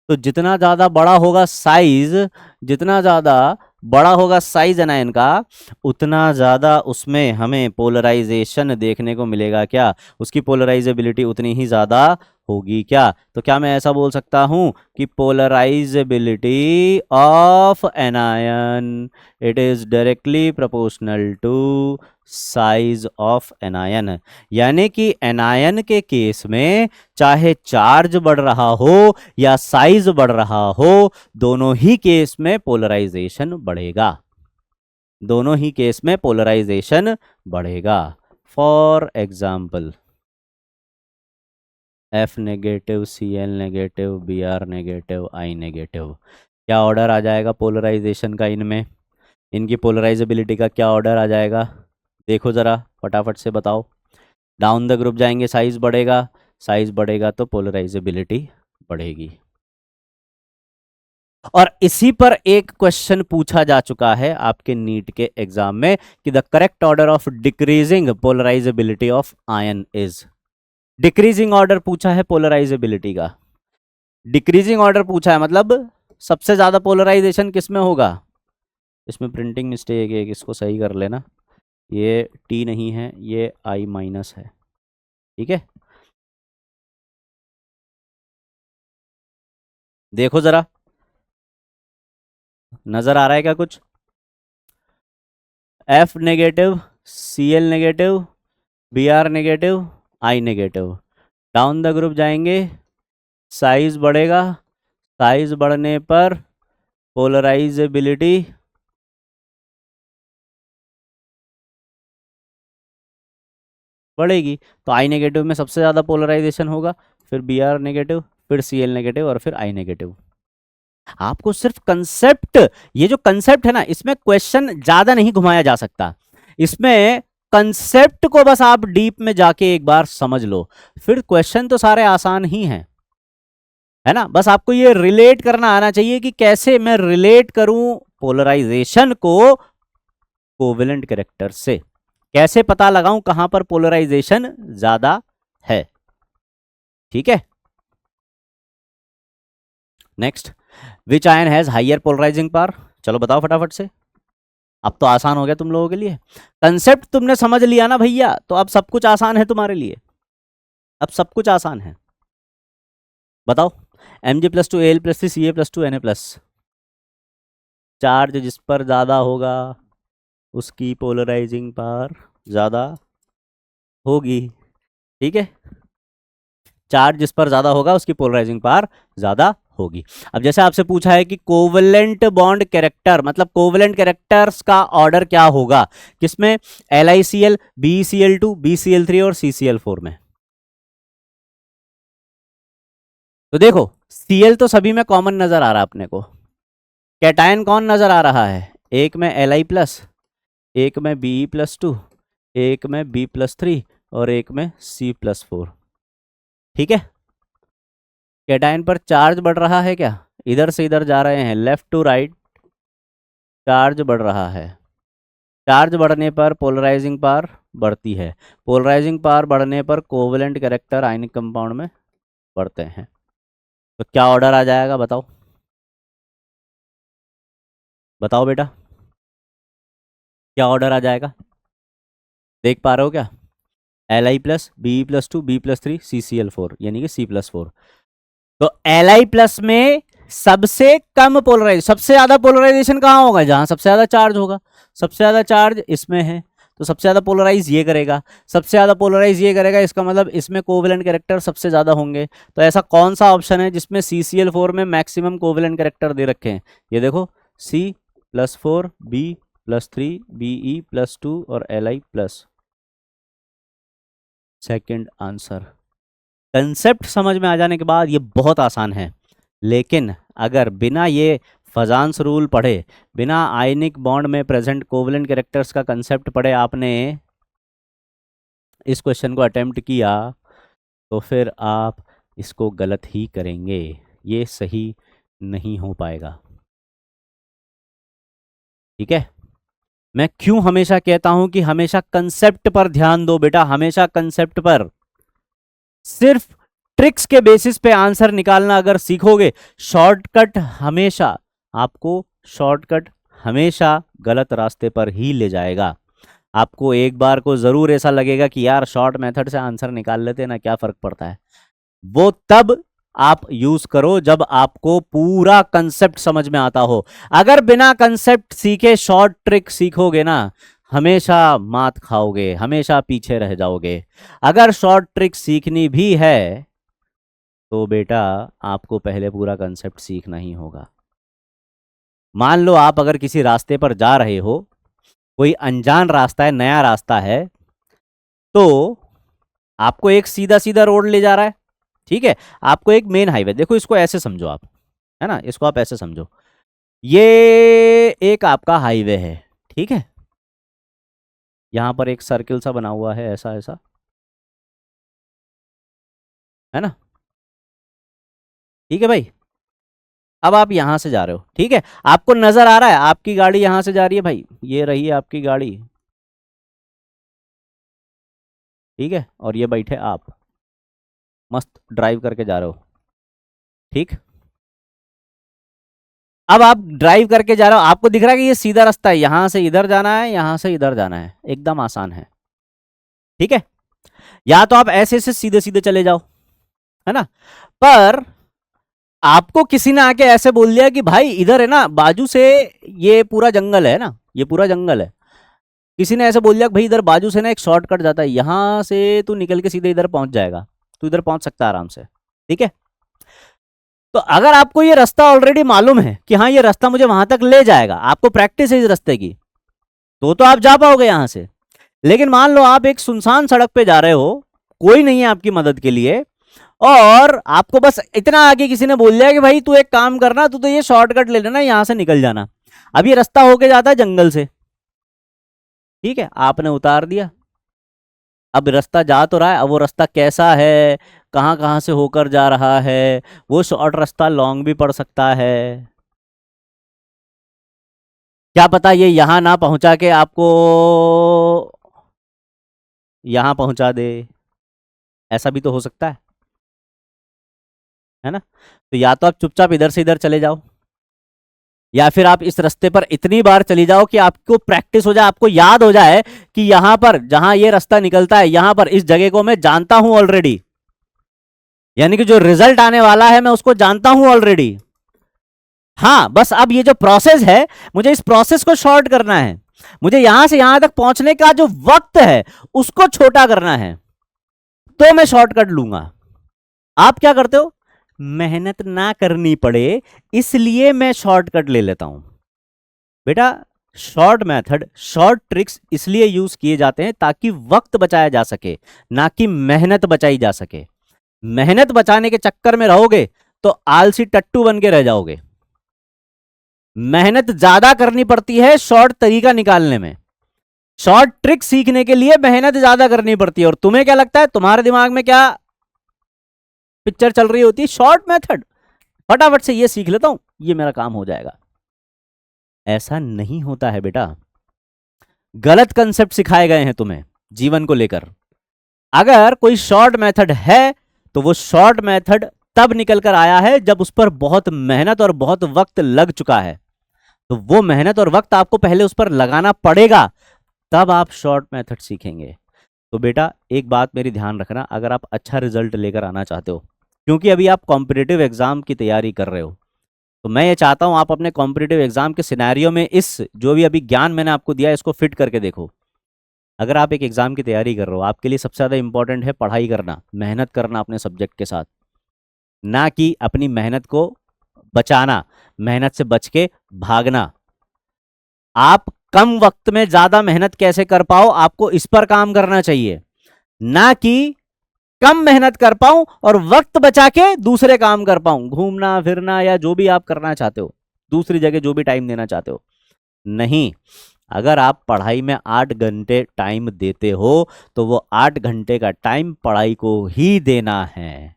तो जितना ज्यादा बड़ा होगा साइज, जितना ज्यादा बड़ा होगा साइज एनायन का, उतना ज्यादा उसमें हमें पोलराइजेशन देखने को मिलेगा। क्या उसकी पोलराइजेबिलिटी उतनी ही ज्यादा होगी क्या। तो क्या मैं ऐसा बोल सकता हूं कि polarizability of anion it is directly proportional to size of anion. यानी कि एनायन के केस में चाहे चार्ज बढ़ रहा हो या साइज बढ़ रहा हो, दोनों ही केस में पोलराइजेशन बढ़ेगा, दोनों ही केस में पोलराइजेशन बढ़ेगा। For example F negative, Cl negative, Br negative, I negative, क्या ऑर्डर आ जाएगा पोलराइजेशन का इनमें, इनकी पोलराइजेबिलिटी का क्या ऑर्डर आ जाएगा, देखो ज़रा फटाफट से बताओ। डाउन द ग्रुप जाएंगे, साइज बढ़ेगा, साइज बढ़ेगा तो पोलराइजेबिलिटी बढ़ेगी। और इसी पर एक क्वेश्चन पूछा जा चुका है आपके नीट के एग्जाम में कि the correct order of decreasing polarisability of ion is. Decreasing order पूछा है पोलराइजेबिलिटी का, डिक्रीजिंग ऑर्डर पूछा है, मतलब सबसे ज्यादा पोलराइजेशन किस में होगा। इसमें प्रिंटिंग मिस्टेक है, इसको सही कर लेना, ये टी नहीं है, ये आई माइनस है। ठीक है, देखो जरा नजर आ रहा है क्या कुछ। F negative, Cl negative, Br negative, I negative, down the group जाएंगे, साइज बढ़ेगा, साइज बढ़ने पर पोलराइजेबिलिटी बढ़ेगी। तो I नेगेटिव में सबसे ज़्यादा पोलराइजेशन होगा, फिर Br नेगेटिव, फिर Cl नेगेटिव और फिर I नेगेटिव। आपको सिर्फ कंसेप्ट, ये जो कंसेप्ट है ना, इसमें क्वेश्चन ज्यादा नहीं घुमाया जा सकता, इसमें कंसेप्ट को बस आप डीप में जाके एक बार समझ लो, फिर क्वेश्चन तो सारे आसान ही हैं, है ना। बस आपको ये रिलेट करना आना चाहिए कि कैसे मैं रिलेट करूं पोलराइजेशन को कोवेलेंट कैरेक्टर से, कैसे पता लगाऊं कहां पर पोलराइजेशन ज्यादा है। ठीक है, next, which ion has higher polarizing power, चलो बताओ फटाफट से। अब तो आसान हो गया तुम लोगों के लिए, कंसेप्ट तुमने समझ लिया ना भैया, तो अब सब कुछ आसान है तुम्हारे लिए, अब सब कुछ आसान है। बताओ, Mg+2Al+3Ca+2Na+, चार्ज जिस पर ज्यादा होगा उसकी पोलराइजिंग पावर ज्यादा होगी। ठीक है, चार्ज जिस पर ज्यादा होगा उसकी पोलराइजिंग पावर ज्यादा होगी। अब जैसे आपसे पूछा है कि कोवेलेंट बॉन्ड कैरेक्टर, मतलब कोवेलेंट कैरेक्टर्स का ऑर्डर क्या होगा, किसमें, LiCl, BeCl2, BCl3 और CCl4 में। तो देखो Cl तो सभी में कॉमन नजर आ रहा है अपने को, कैटायन कौन नजर आ रहा है, एक में Li+, एक में Be+2, एक में B+3 और एक में C+4। ठीक है, कैटायन पर चार्ज बढ़ रहा है क्या, इधर से इधर जा रहे हैं, लेफ्ट टू राइट चार्ज बढ़ रहा है, चार्ज बढ़ने पर पोलराइजिंग पावर बढ़ती है, पोलराइजिंग पावर बढ़ने पर कोवेलेंट कैरेक्टर आयनिक कंपाउंड में बढ़ते हैं। तो क्या ऑर्डर आ जाएगा बताओ, बताओ बेटा क्या ऑर्डर आ जाएगा, देख पा रहे हो क्या, Li+, Be+2, B+3, CCl4 यानी कि C+4। तो Li प्लस में सबसे कम पोलराइजेशन, सबसे ज्यादा पोलराइजेशन कहां होगा? जहां सबसे ज्यादा चार्ज होगा। सबसे ज्यादा चार्ज इसमें है, तो सबसे ज्यादा पोलराइज ये करेगा, सबसे ज्यादा पोलराइज ये करेगा, इसका मतलब इसमें कोवेलेंट कैरेक्टर सबसे ज्यादा होंगे। तो ऐसा कौन सा ऑप्शन है जिसमें CCl4 में मैक्सिमम कोवेलेंट कैरेक्टर दे रखे हैं? ये देखो, C+4, B+3, Be+2 और Li+। Second answer. कंसेप्ट समझ में आ जाने के बाद ये बहुत आसान है, लेकिन अगर बिना ये फजांस रूल पढ़े, बिना आयनिक बॉन्ड में प्रेजेंट कोवेलेंट कैरेक्टर्स का कंसेप्ट पढ़े आपने इस क्वेश्चन को अटेम्प्ट किया, तो फिर आप इसको गलत ही करेंगे, ये सही नहीं हो पाएगा। ठीक है, मैं क्यों हमेशा कहता हूं कि हमेशा कंसेप्ट पर ध्यान दो बेटा, हमेशा कंसेप्ट पर। सिर्फ ट्रिक्स के बेसिस पे आंसर निकालना अगर सीखोगे, शॉर्टकट हमेशा आपको, शॉर्टकट हमेशा गलत रास्ते पर ही ले जाएगा। आपको एक बार को जरूर ऐसा लगेगा कि यार शॉर्ट मेथड से आंसर निकाल लेते ना, क्या फर्क पड़ता है। वो तब आप यूज करो जब आपको पूरा कंसेप्ट समझ में आता हो। अगर बिना कंसेप्ट सीखे शॉर्ट ट्रिक सीखोगे ना, हमेशा मात खाओगे, हमेशा पीछे रह जाओगे। अगर शॉर्ट ट्रिक सीखनी भी है तो बेटा आपको पहले पूरा कंसेप्ट सीखना ही होगा। मान लो आप अगर किसी रास्ते पर जा रहे हो, कोई अनजान रास्ता है, नया रास्ता है, तो आपको एक सीधा सीधा रोड ले जा रहा है, ठीक है, आपको एक मेन हाईवे, देखो इसको ऐसे समझो आप, है ना, इसको आप ऐसे समझो, ये एक आपका हाईवे है, ठीक है, यहां पर एक सर्किल सा बना हुआ है, ऐसा ऐसा, है ना, ठीक है भाई। अब आप यहां से जा रहे हो, ठीक है, आपको नजर आ रहा है आपकी गाड़ी यहां से जा रही है भाई, ये रही है आपकी गाड़ी, ठीक है, और ये बैठे आप मस्त ड्राइव करके जा रहे हो, ठीक। अब आप ड्राइव करके जा रहे हो, आपको दिख रहा है कि ये सीधा रास्ता है, यहां से इधर जाना है, यहां से इधर जाना है, एकदम आसान है, ठीक है। या तो आप ऐसे ऐसे सीधे सीधे चले जाओ, है ना, पर आपको किसी ने आके ऐसे बोल दिया कि भाई इधर है ना बाजू से, ये पूरा जंगल है ना, ये पूरा जंगल है, किसी ने ऐसे बोल दिया कि भाई इधर बाजू से ना एक शॉर्टकट जाता है, यहां से तू निकल के सीधे इधर पहुंच जाएगा, तू इधर पहुंच सकता है आराम से, ठीक है। तो अगर आपको ये रास्ता ऑलरेडी मालूम है कि हाँ ये रास्ता मुझे वहां तक ले जाएगा, आपको प्रैक्टिस है इस रास्ते की, तो आप जा पाओगे यहां से। लेकिन मान लो आप एक सुनसान सड़क पे जा रहे हो, कोई नहीं है आपकी मदद के लिए, और आपको बस इतना आगे किसी ने बोल दिया कि भाई तू एक काम करना, तू तो ये शॉर्टकट ले लेना, यहां से निकल जाना। अब ये रास्ता होके जाता है जंगल से, ठीक है, आपने उतार दिया, अब रास्ता जा तो रहा है, अब वो रास्ता कैसा है, कहाँ कहाँ से होकर जा रहा है, वो शॉर्ट रास्ता लॉन्ग भी पड़ सकता है, क्या पता ये यहां ना पहुंचा के आपको यहां पहुंचा दे, ऐसा भी तो हो सकता है ना। तो या तो आप चुपचाप इधर से इधर चले जाओ, या फिर आप इस रास्ते पर इतनी बार चली जाओ कि आपको प्रैक्टिस हो जाए, आपको याद हो जाए कि यहां पर जहां ये रास्ता निकलता है, यहां पर इस जगह को मैं जानता हूं ऑलरेडी, यानी कि जो रिजल्ट आने वाला है मैं उसको जानता हूं ऑलरेडी। हाँ, बस अब ये जो प्रोसेस है, मुझे इस प्रोसेस को शॉर्ट करना है, मुझे यहां से यहां तक पहुंचने का जो वक्त है उसको छोटा करना है, तो मैं शॉर्टकट लूंगा। आप क्या करते हो, मेहनत ना करनी पड़े इसलिए मैं शॉर्टकट ले लेता हूं। बेटा शॉर्ट मेथड, शॉर्ट ट्रिक्स इसलिए यूज किए जाते हैं ताकि वक्त बचाया जा सके, ना कि मेहनत बचाई जा सके। मेहनत बचाने के चक्कर में रहोगे तो आलसी टट्टू बन के रह जाओगे। मेहनत ज्यादा करनी पड़ती है शॉर्ट तरीका निकालने में, शॉर्ट ट्रिक सीखने के लिए मेहनत ज्यादा करनी पड़ती है। और तुम्हें क्या लगता है, तुम्हारे दिमाग में क्या पिक्चर चल रही होती है, शॉर्ट मेथड, फटाफट से ये सीख लेता हूं, ये मेरा काम हो जाएगा। ऐसा नहीं होता है बेटा, गलत कंसेप्ट सिखाए गए हैं तुम्हें जीवन को लेकर। अगर कोई शॉर्ट मेथड है तो वो शॉर्ट मेथड तब निकल कर आया है जब उस पर बहुत मेहनत और बहुत वक्त लग चुका है, तो वो मेहनत और वक्त आपको पहले उस पर लगाना पड़ेगा, तब आप शॉर्ट मेथड सीखेंगे। तो बेटा एक बात मेरी ध्यान रखना, अगर आप अच्छा रिजल्ट लेकर आना चाहते हो, क्योंकि अभी आप कॉम्पिटिटिव एग्जाम की तैयारी कर रहे हो, तो मैं ये चाहता हूं आप अपने कॉम्पिटिटिव एग्जाम के सिनेरियो में इस जो भी अभी ज्ञान मैंने आपको दिया है इसको फिट करके देखो। अगर आप एक एग्जाम की तैयारी कर रहे हो, आपके लिए सबसे ज़्यादा इंपॉर्टेंट है पढ़ाई करना, मेहनत करना अपने सब्जेक्ट के साथ, ना कि अपनी मेहनत को बचाना, मेहनत से बच के भागना। आप कम वक्त में ज्यादा मेहनत कैसे कर पाओ, आपको इस पर काम करना चाहिए, ना कि कम मेहनत कर पाऊं और वक्त बचा के दूसरे काम कर पाऊं, घूमना फिरना या जो भी आप करना चाहते हो, दूसरी जगह जो भी टाइम देना चाहते हो। नहीं, अगर आप पढ़ाई में 8 घंटे टाइम देते हो तो वो 8 घंटे का टाइम पढ़ाई को ही देना है,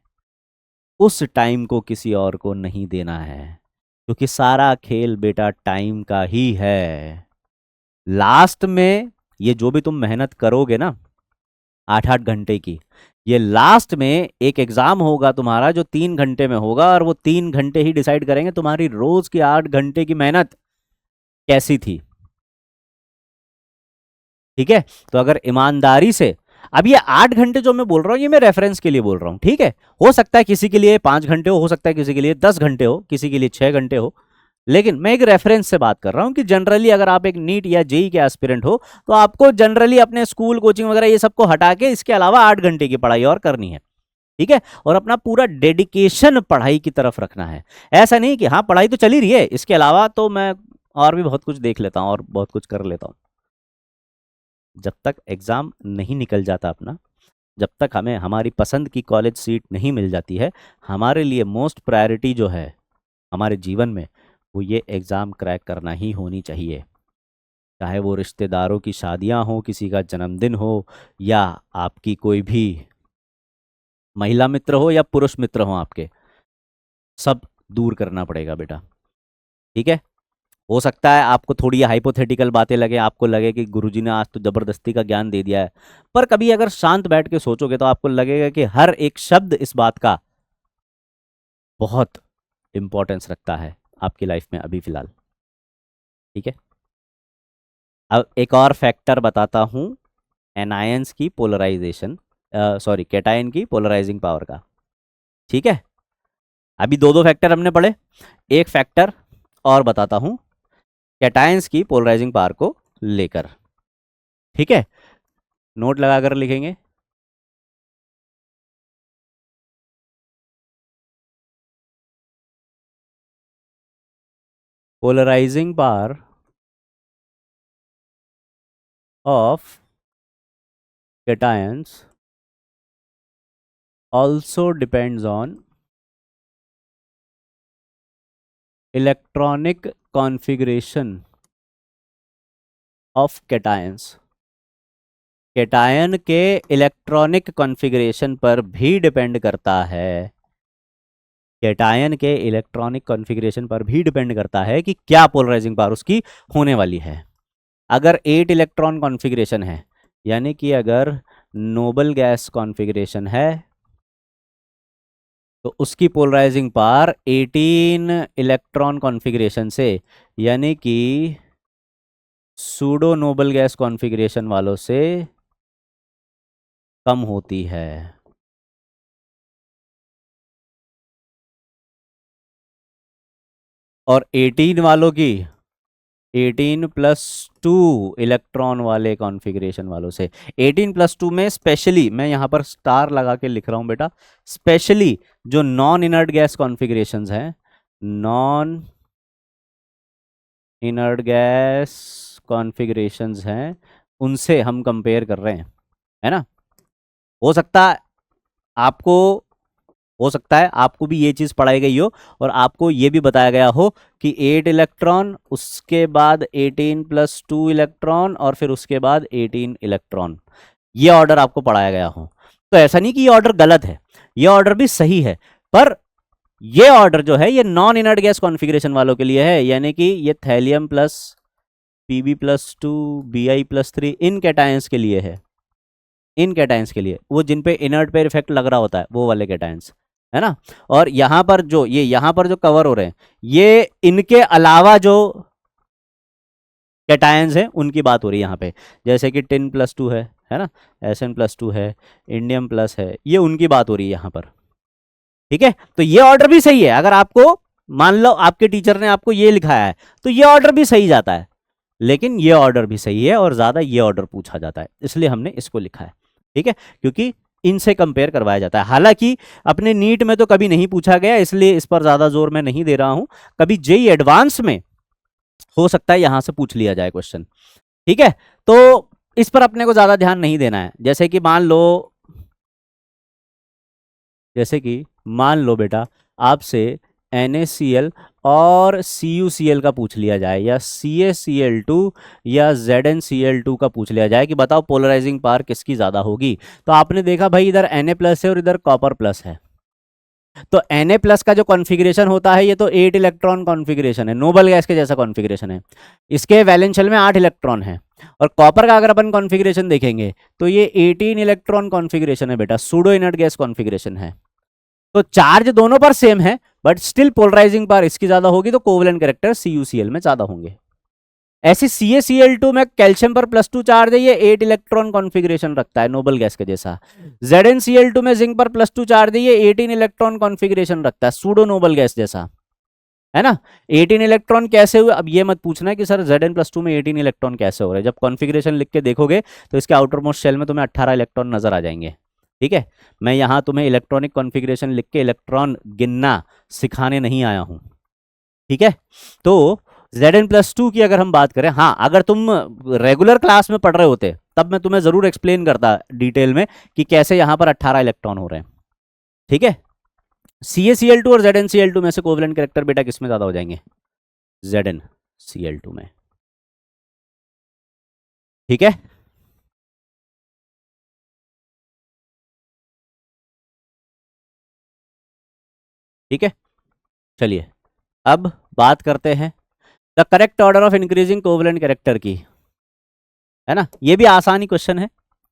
उस टाइम को किसी और को नहीं देना है, क्योंकि सारा खेल बेटा टाइम का ही है। लास्ट में ये जो भी तुम मेहनत करोगे ना 8 8 घंटे की, ये लास्ट में एक एग्जाम होगा तुम्हारा जो 3 घंटे में होगा, और वो 3 घंटे ही डिसाइड करेंगे तुम्हारी रोज की 8 घंटे की मेहनत कैसी थी। ठीक है, तो अगर ईमानदारी से, अब ये 8 घंटे जो मैं बोल रहा हूं ये मैं रेफरेंस के लिए बोल रहा हूं, ठीक है, हो सकता है किसी के लिए 5 घंटे हो सकता है किसी के लिए 10 घंटे हो, किसी के लिए 6 घंटे हो, लेकिन मैं एक रेफरेंस से बात कर रहा हूं कि जनरली अगर आप एक नीट या जेई के एस्पिरेंट हो तो आपको जनरली अपने स्कूल कोचिंग वगैरह ये सबको हटा के इसके अलावा 8 घंटे की पढ़ाई और करनी है। ठीक है, और अपना पूरा डेडिकेशन पढ़ाई की तरफ रखना है। ऐसा नहीं कि हाँ पढ़ाई तो चल ही रही है, इसके अलावा तो मैं और भी बहुत कुछ देख लेता हूँ और बहुत कुछ कर लेता हूँ। जब तक एग्जाम नहीं निकल जाता अपना, जब तक हमें हमारी पसंद की कॉलेज सीट नहीं मिल जाती है, हमारे लिए मोस्ट प्रायोरिटी जो है हमारे जीवन में वो ये एग्ज़ाम क्रैक करना ही होनी चाहिए। चाहे वो रिश्तेदारों की शादियां हो, किसी का जन्मदिन हो, या आपकी कोई भी महिला मित्र हो या पुरुष मित्र हो, आपके सब दूर करना पड़ेगा बेटा। ठीक है, हो सकता है आपको थोड़ी हाइपोथेटिकल बातें लगे, आपको लगे कि गुरुजी ने आज तो जबरदस्ती का ज्ञान दे दिया है, पर कभी अगर शांत बैठ के सोचोगे तो आपको लगेगा कि हर एक शब्द इस बात का बहुत इंपॉर्टेंस रखता है आपकी लाइफ में अभी फिलहाल। ठीक है, अब एक और फैक्टर बताता हूं एनायंस की पोलराइजेशन, सॉरी कैटायन की पोलराइजिंग पावर का। ठीक है, अभी दो दो फैक्टर हमने पढ़े, एक फैक्टर और बताता हूं कैटायंस की पोलराइजिंग पावर को लेकर। ठीक है, नोट लगाकर लिखेंगे। Polarizing power of cations also depends on electronic configuration of cations। Cation के इलेक्ट्रॉनिक कॉन्फ़िगरेशन पर भी डिपेंड करता है, कैटायन के इलेक्ट्रॉनिक कॉन्फ़िगरेशन पर भी डिपेंड करता है कि क्या पोलराइजिंग पावर उसकी होने वाली है। अगर 8 इलेक्ट्रॉन कॉन्फ़िगरेशन है, यानी कि अगर नोबल गैस कॉन्फ़िगरेशन है, तो उसकी पोलराइजिंग पावर 18 इलेक्ट्रॉन कॉन्फ़िगरेशन से, यानी कि सूडो नोबल गैस कॉन्फ़िगरेशन वालों से कम होती है। और 18 वालों की 18+2 इलेक्ट्रॉन वाले कॉन्फ़िगरेशन वालों से, 18+2 में स्पेशली मैं यहाँ पर स्टार लगा के लिख रहा हूँ बेटा, स्पेशली जो नॉन इनर्ट गैस कॉन्फ़िगरेशंस हैं, नॉन इनर्ट गैस कॉन्फ़िगरेशंस हैं, उनसे हम कंपेयर कर रहे हैं, है ना। हो सकता है आपको हो सकता है आपको भी ये चीज़ पढ़ाई गई हो और आपको ये भी बताया गया हो कि 8 इलेक्ट्रॉन, उसके बाद 18+2 इलेक्ट्रॉन, और फिर उसके बाद 18 इलेक्ट्रॉन, ये ऑर्डर आपको पढ़ाया गया हो। तो ऐसा नहीं कि ये ऑर्डर गलत है, ये ऑर्डर भी सही है, पर ये ऑर्डर जो है ये नॉन इनर्ट गैस कॉन्फ़िगरेशन वालों के लिए है, यानी कि ये थैलियम प्लस Pb+2 Bi+3 इन कैटायंस के लिए है, इन कैटायंस के लिए, वो जिन पे इनर्ट पे इफेक्ट लग रहा होता है वो वाले कैटायंस, है ना। और यहां पर जो ये यहां पर जो कवर हो रहे हैं ये इनके अलावा जो कैटायंस हैं उनकी बात हो रही है यहाँ पे, जैसे कि टिन+2 है ना, Sn+2 है, इंडियम प्लस है, ये उनकी बात हो रही है यहाँ पर। ठीक है, तो ये ऑर्डर भी सही है। अगर आपको मान लो आपके टीचर ने आपको ये लिखाया है तो ये ऑर्डर भी सही जाता है, लेकिन ये ऑर्डर भी सही है और ज्यादा ये ऑर्डर पूछा जाता है, इसलिए हमने इसको लिखा है। ठीक है, क्योंकि इनसे कंपेयर करवाया जाता है। हालांकि अपने नीट में तो कभी नहीं पूछा गया, इसलिए इस पर ज्यादा जोर मैं नहीं दे रहा हूं। कभी जेई एडवांस में हो सकता है यहां से पूछ लिया जाए क्वेश्चन। ठीक है, तो इस पर अपने को ज्यादा ध्यान नहीं देना है। जैसे कि मान लो बेटा आपसे NaCl और CuCl का पूछ लिया जाए, या CaCl2 या ZnCl2 का पूछ लिया जाए कि बताओ पोलराइजिंग पावर किसकी ज्यादा होगी। तो आपने देखा भाई इधर Na+ है और इधर कॉपर प्लस है, तो Na+ का जो कॉन्फ़िगरेशन होता है ये तो 8 इलेक्ट्रॉन कॉन्फ़िगरेशन है, नोबल गैस के जैसा कॉन्फ़िगरेशन है। इसके वैलेंस शेल में 8 इलेक्ट्रॉन है। और कॉपर का अगर अपन कॉन्फ़िगरेशन देखेंगे तो ये 18 इलेक्ट्रॉन कॉन्फ़िगरेशन है बेटा, सूडो इनर्ट गैस कॉन्फ़िगरेशन है। तो चार्ज दोनों पर सेम है, बट स्टिल पोलराइजिंग पावर इसकी ज्यादा होगी, तो कोवलेंट कैरेक्टर CuCl में ज्यादा होंगे। ऐसे CaCl2 में कैल्शियम पर +2 चार्ज है, ये 8 इलेक्ट्रॉन कॉन्फ़िगरेशन रखता है नोबल गैस के जैसा। ZnCl2 में जिंक पर +2 चार्ज है, ये 18 इलेक्ट्रॉन कॉन्फ़िगरेशन रखता है सूडो नोबल गैस जैसा, है ना। 18 इलेक्ट्रॉन कैसे हुए, अब ये मत पूछना कि सर Zn+2 में 18 इलेक्ट्रॉन कैसे हो रहे हैं। जब कॉन्फ़िगरेशन लिख के देखोगे तो इसके आउटर मोस्ट शेल में तुम्हें 18 इलेक्ट्रॉन नजर आ जाएंगे। ठीक है, मैं यहां तुम्हें इलेक्ट्रॉनिक कॉन्फ़िगरेशन लिख के इलेक्ट्रॉन गिनना सिखाने नहीं आया हूं। ठीक है, तो Zn+2 की अगर हम बात करें, हाँ अगर तुम रेगुलर क्लास में पढ़ रहे होते तब मैं तुम्हें जरूर एक्सप्लेन करता डिटेल में कि कैसे यहां पर 18 इलेक्ट्रॉन हो रहे हैं। ठीक है, CaCl2 और ZnCl2 में से कोवलेंट कैरेक्टर बेटा किसमें ज्यादा हो जाएंगे, ZnCl2 में। ठीक है, ठीक है, चलिए अब बात करते हैं the correct order of increasing covalent character की, है ना। ये भी आसान ही क्वेश्चन है,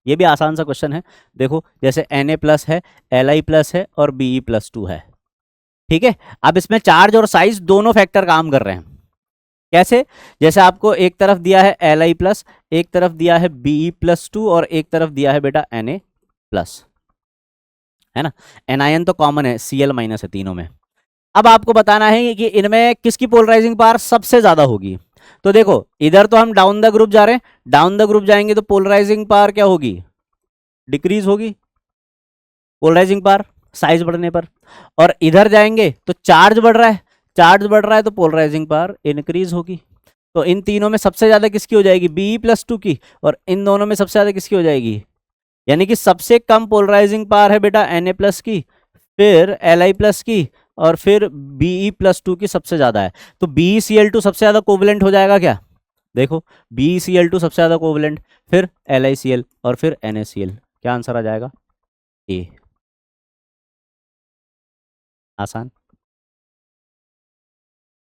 ये भी आसान सा क्वेश्चन है। देखो जैसे Na+ है, Li+ है और Be+2 है। ठीक है, अब इसमें चार्ज और साइज दोनों फैक्टर काम कर रहे हैं। कैसे, जैसे आपको एक तरफ दिया है Li+, एक तरफ दिया है Be+2 और एक तरफ दिया है बेटा Na+, है ना। एनायन तो कॉमन है, Cl- है तीनों में। अब आपको बताना है कि इनमें किसकी पोलराइजिंग पावर सबसे ज्यादा होगी। तो देखो इधर तो हम डाउन द ग्रुप जा रहे हैं, डाउन द ग्रुप जाएंगे तो पोलराइजिंग पावर क्या होगी, डिक्रीज होगी पोलराइजिंग पावर साइज बढ़ने पर। और इधर जाएंगे तो चार्ज बढ़ रहा है, चार्ज बढ़ रहा है तो पोलराइजिंग पावर इंक्रीज होगी। तो इन तीनों में सबसे ज्यादा किसकी हो जाएगी, Be+2 की, और इन दोनों में सबसे ज्यादा किसकी हो जाएगी, यानी कि सबसे कम पोलराइजिंग पावर है बेटा Na+ की, फिर Li+ की, और फिर Be+2 की सबसे ज्यादा है। तो BeCl2 सबसे ज्यादा कोवलेंट हो जाएगा क्या, देखो BeCl2 सबसे ज्यादा कोवलेंट, फिर LiCl और फिर NaCl। क्या आंसर आ जाएगा, ए। आसान।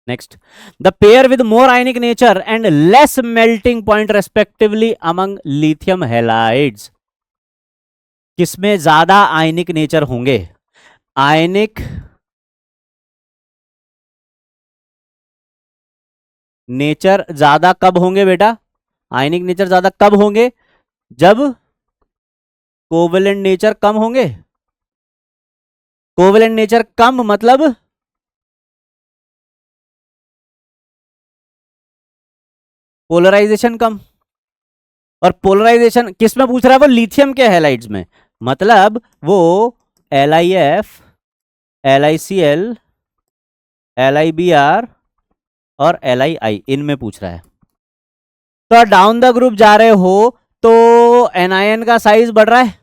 Next, the pair with more ionic nature and less melting point respectively among lithium halides, किसमें ज्यादा आयनिक नेचर होंगे। आयनिक नेचर ज्यादा कब होंगे बेटा, आयनिक नेचर ज्यादा कब होंगे, जब कोवेलेंट नेचर कम होंगे। कोवेलेंट नेचर कम मतलब पोलराइजेशन कम। और पोलराइजेशन किस में पूछ रहा है, वो लिथियम के हैलाइड्स में, मतलब वो LiF, LiCl, LiBr और Li इनमें पूछ रहा है। तो डाउन द ग्रुप जा रहे हो तो एनायन का साइज बढ़ रहा है,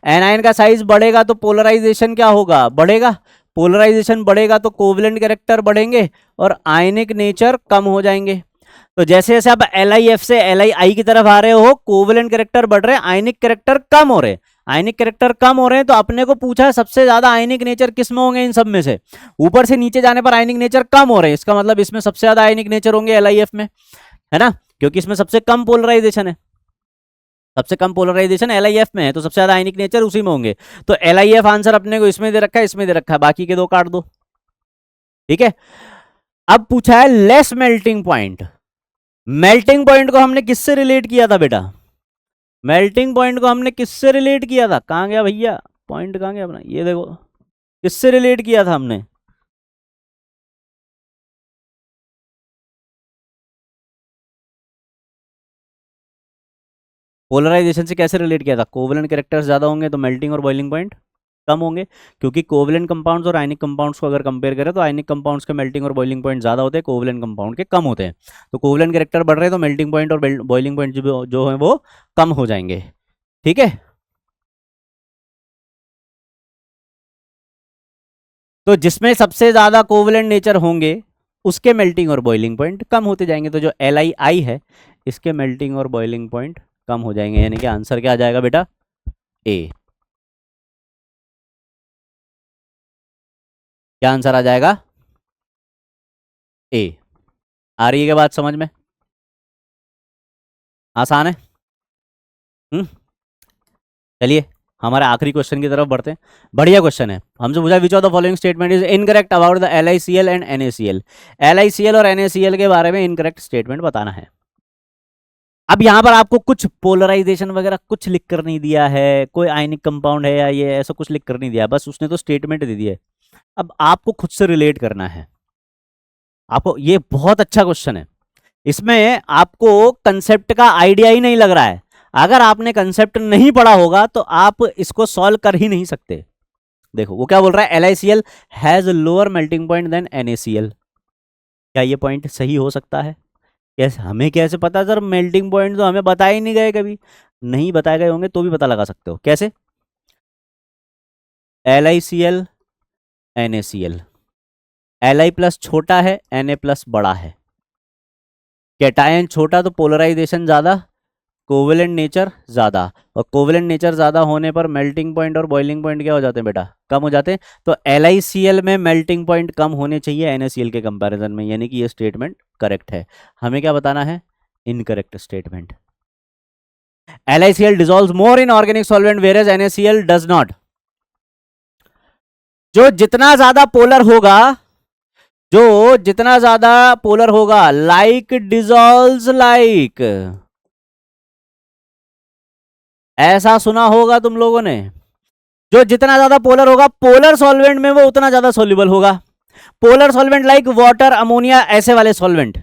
एनायन का साइज बढ़ेगा तो पोलराइजेशन क्या होगा, बढ़ेगा। पोलराइजेशन बढ़ेगा तो कोवलेंट कैरेक्टर बढ़ेंगे और आयनिक नेचर कम हो जाएंगे। तो जैसे जैसे आप LiF से Li की तरफ आ रहे हो, कोवलेंट कैरेक्टर बढ़ रहे हैं, आयनिक कैरेक्टर कम हो रहे हैं। आयनिक कैरेक्टर कम हो रहे हैं तो अपने को पूछा है सबसे ज्यादा आयनिक नेचर किस में होंगे, इन सब में से। ऊपर से नीचे जाने पर आयनिक नेचर कम हो रहे हैं, इसका मतलब इसमें सबसे ज्यादा आयनिक नेचर होंगे LiF में, है ना, क्योंकि इसमें सबसे कम पोलराइजेशन है। सबसे कम पोलराइजेशन LiF में है तो सबसे ज्यादा आयनिक नेचर उसी में होंगे। तो LiF आंसर अपने को इसमें दे रखा है, इसमें दे रखा है, बाकी के दो काट दो। ठीक है, अब पूछा है less melting point. Melting point को हमने किससे रिलेट किया था बेटा, मेल्टिंग पॉइंट को हमने किससे रिलेट किया था, कहां गया भैया पॉइंट, कहां गया अपना, ये देखो किससे रिलेट किया था हमने? पोलराइजेशन से कैसे रिलेट किया था? कोवलेंट कैरेक्टर्स ज्यादा होंगे तो मेल्टिंग और बॉइलिंग पॉइंट कम होंगे, क्योंकि कोवलेंट कंपाउंड्स और आयनिक कंपाउंड्स को अगर कंपेयर करें तो आयनिक कंपाउंड्स के मेल्टिंग और बॉइलिंग पॉइंट ज्यादा होते हैं, कोवलेंट कंपाउंड के कम होते हैं। तो कोवलेंट कैरेक्टर बढ़ रहे हैं तो मेल्टिंग पॉइंट और बॉइलिंग पॉइंट जो है वो कम हो जाएंगे। ठीक है, तो जिसमें सबसे ज्यादा कोवलेंट नेचर होंगे उसके मेल्टिंग और बॉइलिंग पॉइंट कम होते जाएंगे। तो जो LI है इसके मेल्टिंग और बॉइलिंग पॉइंट कम हो जाएंगे, यानी कि आंसर क्या आ जाएगा बेटा? ए। क्या आंसर आ जाएगा? ए। आ रही है क्या बात समझ में? आसान है। हम्म। चलिए हमारे आखिरी क्वेश्चन की तरफ बढ़ते हैं। बढ़िया क्वेश्चन है, हमसे पूछा which of the following statement is incorrect about the LiCl and NaCl। LiCl और NaCl के बारे में इनकरेक्ट स्टेटमेंट बताना है। अब यहां पर आपको कुछ पोलराइजेशन वगैरह कुछ लिख कर नहीं दिया है, कोई आयनिक कंपाउंड है या ये ऐसा कुछ लिख कर नहीं दिया, बस उसने तो स्टेटमेंट दे दी है। अब आपको खुद से रिलेट करना है। आपको ये बहुत अच्छा क्वेश्चन है, इसमें आपको कंसेप्ट का आइडिया ही नहीं लग रहा है। अगर आपने कंसेप्ट नहीं पढ़ा होगा तो आप इसको सॉल्व कर ही नहीं सकते। देखो वो क्या बोल रहा है, LiCl has lower melting point than NaCl। क्या ये पॉइंट सही हो सकता है? कैसे, हमें कैसे पता सर? मेल्टिंग पॉइंट तो हमें बताए ही नहीं गए, कभी नहीं बताए गए होंगे तो भी पता लगा सकते हो। कैसे? LiCl NaCl, Li प्लस छोटा है, Na प्लस बड़ा है। कैटायन छोटा तो पोलराइजेशन ज्यादा, कोवेलेंट नेचर ज्यादा, और कोवेलेंट नेचर ज्यादा होने पर मेल्टिंग पॉइंट और बॉइलिंग पॉइंट क्या हो जाते हैं बेटा? कम हो जाते हैं। तो LiCl में मेल्टिंग पॉइंट कम होने चाहिए NaCl के कंपैरिजन में, यानी कि ये स्टेटमेंट करेक्ट है। हमें क्या बताना है? Incorrect statement. LiCl dissolves more in organic solvent whereas NaCl does not। जो जितना ज्यादा पोलर होगा, जो जितना ज्यादा पोलर होगा, लाइक डिजॉल्व्स लाइक, ऐसा सुना होगा तुम लोगों ने। जो जितना ज्यादा पोलर होगा पोलर सॉल्वेंट में वो उतना ज्यादा सोल्यूबल होगा। Polar solvent like water, ammonia, ऐसे वाले सॉल्वेंट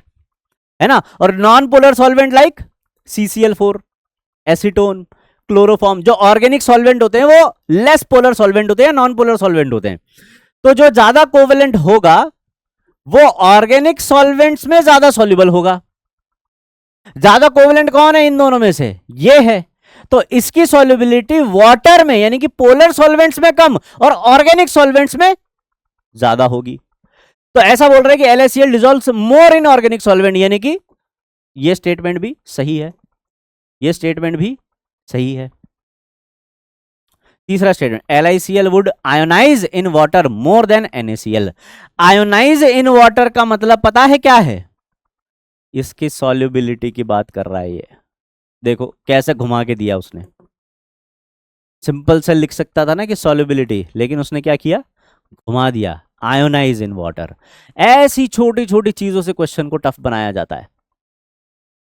है ना। और non polar solvent like CCl4, acetone, chloroform, जो ऑर्गेनिक सॉल्वेंट होते हैं वो लेस पोलर सॉल्वेंट होते हैं, नॉन पोलर सॉल्वेंट होते हैं। तो जो ज्यादा कोवेलेंट होगा वो ऑर्गेनिक सॉल्वेंट्स में ज्यादा सॉल्युबल होगा। ज्यादा कोवेलेंट कौन है इन दोनों में से? ये है। तो इसकी सॉल्युबिलिटी वाटर में यानी कि पोलर सॉल्वेंट्स में कम और ऑर्गेनिक सॉल्वेंट्स में ज्यादा होगी। तो ऐसा बोल रहे हैं कि LiCl dissolves more in organic solvent, यानी कि ये स्टेटमेंट भी सही है, ये स्टेटमेंट भी सही है। तीसरा statement, LiCl would ionize in water more than NaCl। Ionize in water का मतलब पता है क्या है? इसकी सॉल्युबिलिटी की बात कर रहा है ये। देखो कैसे घुमा के दिया उसने। सिंपल से लिख सकता था ना कि सॉल्युबिलिटी, लेकिन उसने क्या किया? घुमा दिया, आयोनाइज इन वाटर। ऐसी छोटी छोटी चीजों से क्वेश्चन को टफ बनाया जाता है।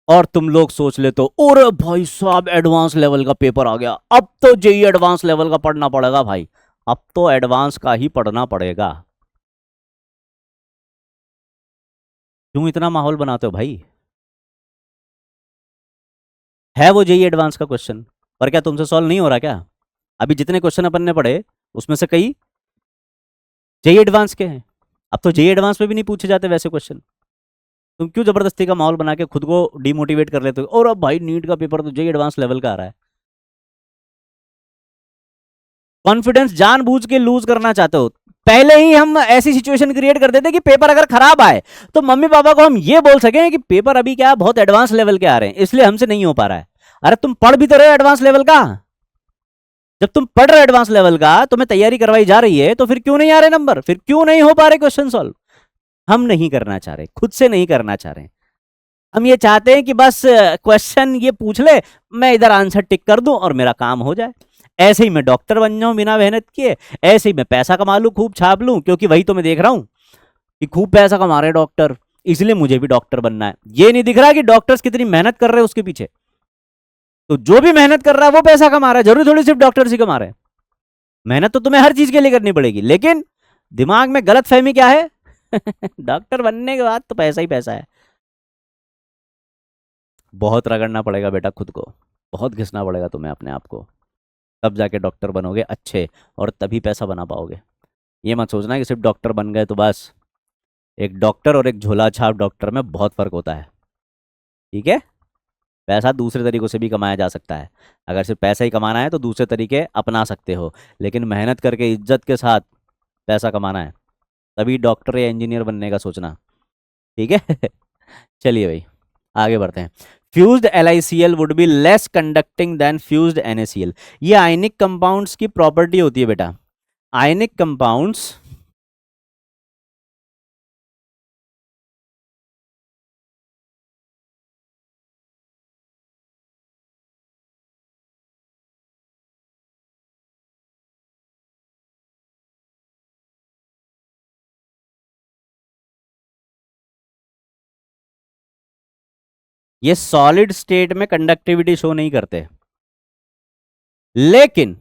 और तुम लोग सोच ले तो अरे भाई साहब एडवांस लेवल का पेपर आ गया, अब तो जेई एडवांस लेवल का पढ़ना पड़ेगा भाई। अब तो एडवांस का ही पढ़ना पड़ेगा। क्यों इतना माहौल बनाते हो भाई? है वो जेई एडवांस का क्वेश्चन, पर क्या तुमसे सॉल्व नहीं हो रहा क्या? अभी जितने क्वेश्चन अपन ने पढ़े उसमें से कई जेई एडवांस के हैं। अब तो जेई एडवांस में भी नहीं पूछे जाते वैसे क्वेश्चन। तुम क्यों जबरदस्ती का माहौल बना के खुद को डिमोटिवेट कर लेते हो? और अब भाई नीट का पेपर तो जेई एडवांस लेवल का आ रहा है। कॉन्फिडेंस जानबूझ के लूज करना चाहते हो। पहले ही हम ऐसी सिचुएशन क्रिएट कर देते कि पेपर अगर खराब आए तो मम्मी पापा को हम ये बोल सकें कि पेपर अभी क्या बहुत एडवांस लेवल के आ रहे हैं इसलिए हमसे नहीं हो पा रहा है। अरे तुम पढ़ भी तो रहे हो एडवांस लेवल का। जब तुम पढ़ रहे हो एडवांस लेवल का, तुम्हें तैयारी करवाई जा रही है, तो फिर क्यों नहीं आ रहे नंबर? फिर क्यों नहीं हो पा रहे क्वेश्चन सॉल्व? हम नहीं करना चाह रहे, खुद से नहीं करना चाह रहे। हम ये चाहते हैं कि बस क्वेश्चन ये पूछ ले, मैं इधर आंसर टिक कर दूं और मेरा काम हो जाए। ऐसे ही मैं डॉक्टर बन जाऊं बिना मेहनत किए, ऐसे ही मैं पैसा कमा लूं, खूब छाप लूं, क्योंकि वही तो मैं देख रहा हूं कि खूब पैसा कमा रहे डॉक्टर, इसलिए मुझे भी डॉक्टर बनना है। ये नहीं दिख रहा कि डॉक्टर्स कितनी मेहनत कर रहे हैं उसके पीछे। तो जो भी मेहनत कर रहा है वो पैसा कमा रहा है, जरूरी थोड़ी सिर्फ डॉक्टर्स ही कमा रहे हैं। मेहनत तो तुम्हें हर चीज के लिए करनी पड़ेगी, लेकिन दिमाग में गलत फहमी क्या है? डॉक्टर बनने के बाद तो पैसा ही पैसा है। बहुत रगड़ना पड़ेगा बेटा खुद को, बहुत घिसना पड़ेगा तुम्हें अपने आप को, तब जाके डॉक्टर बनोगे अच्छे, और तभी पैसा बना पाओगे। ये मत सोचना कि सिर्फ डॉक्टर बन गए तो बस। एक डॉक्टर और एक झोला छाप डॉक्टर में बहुत फर्क होता है, ठीक है? पैसा दूसरे तरीकों से भी कमाया जा सकता है। अगर सिर्फ पैसा ही कमाना है तो दूसरे तरीके अपना सकते हो, लेकिन मेहनत करके इज्जत के साथ पैसा कमाना है, तभी डॉक्टर या इंजीनियर बनने का सोचना, ठीक है? चलिए भाई, आगे बढ़ते हैं। Fused LiCl would be less conducting than fused NaCl। ये आयनिक कंपाउंड्स की प्रॉपर्टी होती है बेटा। आयनिक कंपाउंड्स ये सॉलिड स्टेट में कंडक्टिविटी शो नहीं करते, लेकिन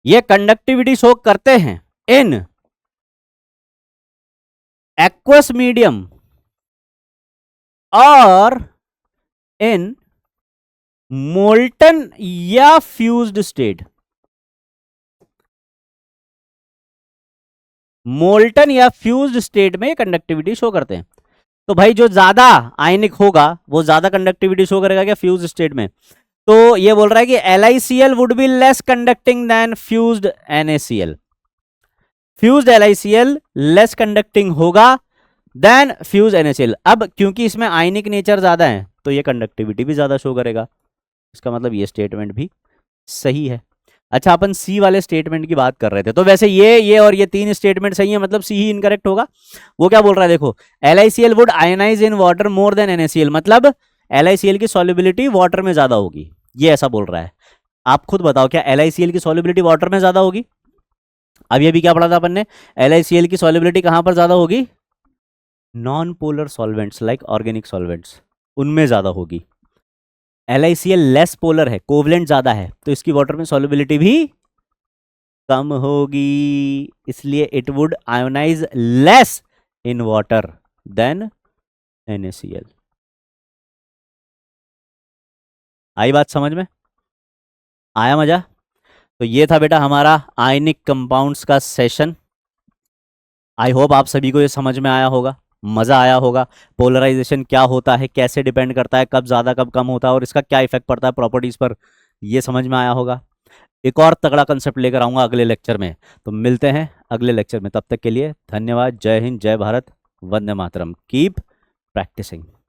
ये कंडक्टिविटी शो करते हैं इन एक्वस मीडियम और इन मोल्टन या फ्यूज्ड स्टेट। मोल्टन या फ्यूज्ड स्टेट में कंडक्टिविटी शो करते हैं। तो भाई जो ज्यादा आयनिक होगा वो ज्यादा कंडक्टिविटी शो करेगा क्या फ्यूज्ड स्टेट में? तो ये बोल रहा है कि LiCl would be less conducting than fused NaCl। फ्यूज्ड LiCl लेस कंडक्टिंग होगा देन फ्यूज NaCl। अब क्योंकि इसमें आयनिक नेचर ज्यादा है तो ये कंडक्टिविटी भी ज्यादा शो करेगा। इसका मतलब ये स्टेटमेंट भी सही है। अच्छा, अपन सी वाले स्टेटमेंट की बात कर रहे थे, तो वैसे ये और ये तीन स्टेटमेंट सही है, मतलब सी ही इनकरेक्ट होगा। वो क्या बोल रहा है देखो, LiCl would ionize in water more than NaCl, मतलब LiCl की सॉल्युबिलिटी वाटर में ज्यादा होगी, ये ऐसा बोल रहा है। आप खुद बताओ क्या LiCl की सॉल्युबिलिटी वाटर में ज्यादा होगी? अब ये भी क्या पढ़ा था अपन ने, LiCl की सॉल्युबिलिटी कहां पर ज्यादा होगी? Non polar solvents like organic solvents, उनमें ज्यादा होगी। LiCl लेस पोलर है, कोवलेंट ज्यादा है, तो इसकी वाटर में सॉल्युबिलिटी भी कम होगी, इसलिए it would ionize less in water than NaCl। आई बात समझ में? आया मजा? तो ये था बेटा हमारा आयनिक कंपाउंड्स का सेशन। आई होप आप सभी को ये समझ में आया होगा, मजा आया होगा। पोलराइजेशन क्या होता है, कैसे डिपेंड करता है, कब ज्यादा कब कम होता है, और इसका क्या इफेक्ट पड़ता है प्रॉपर्टीज पर, ये समझ में आया होगा। एक और तगड़ा कंसेप्ट लेकर आऊंगा अगले लेक्चर में, तो मिलते हैं अगले लेक्चर में। तब तक के लिए धन्यवाद। जय हिंद, जय भारत, वंदे मातरम। Keep practising.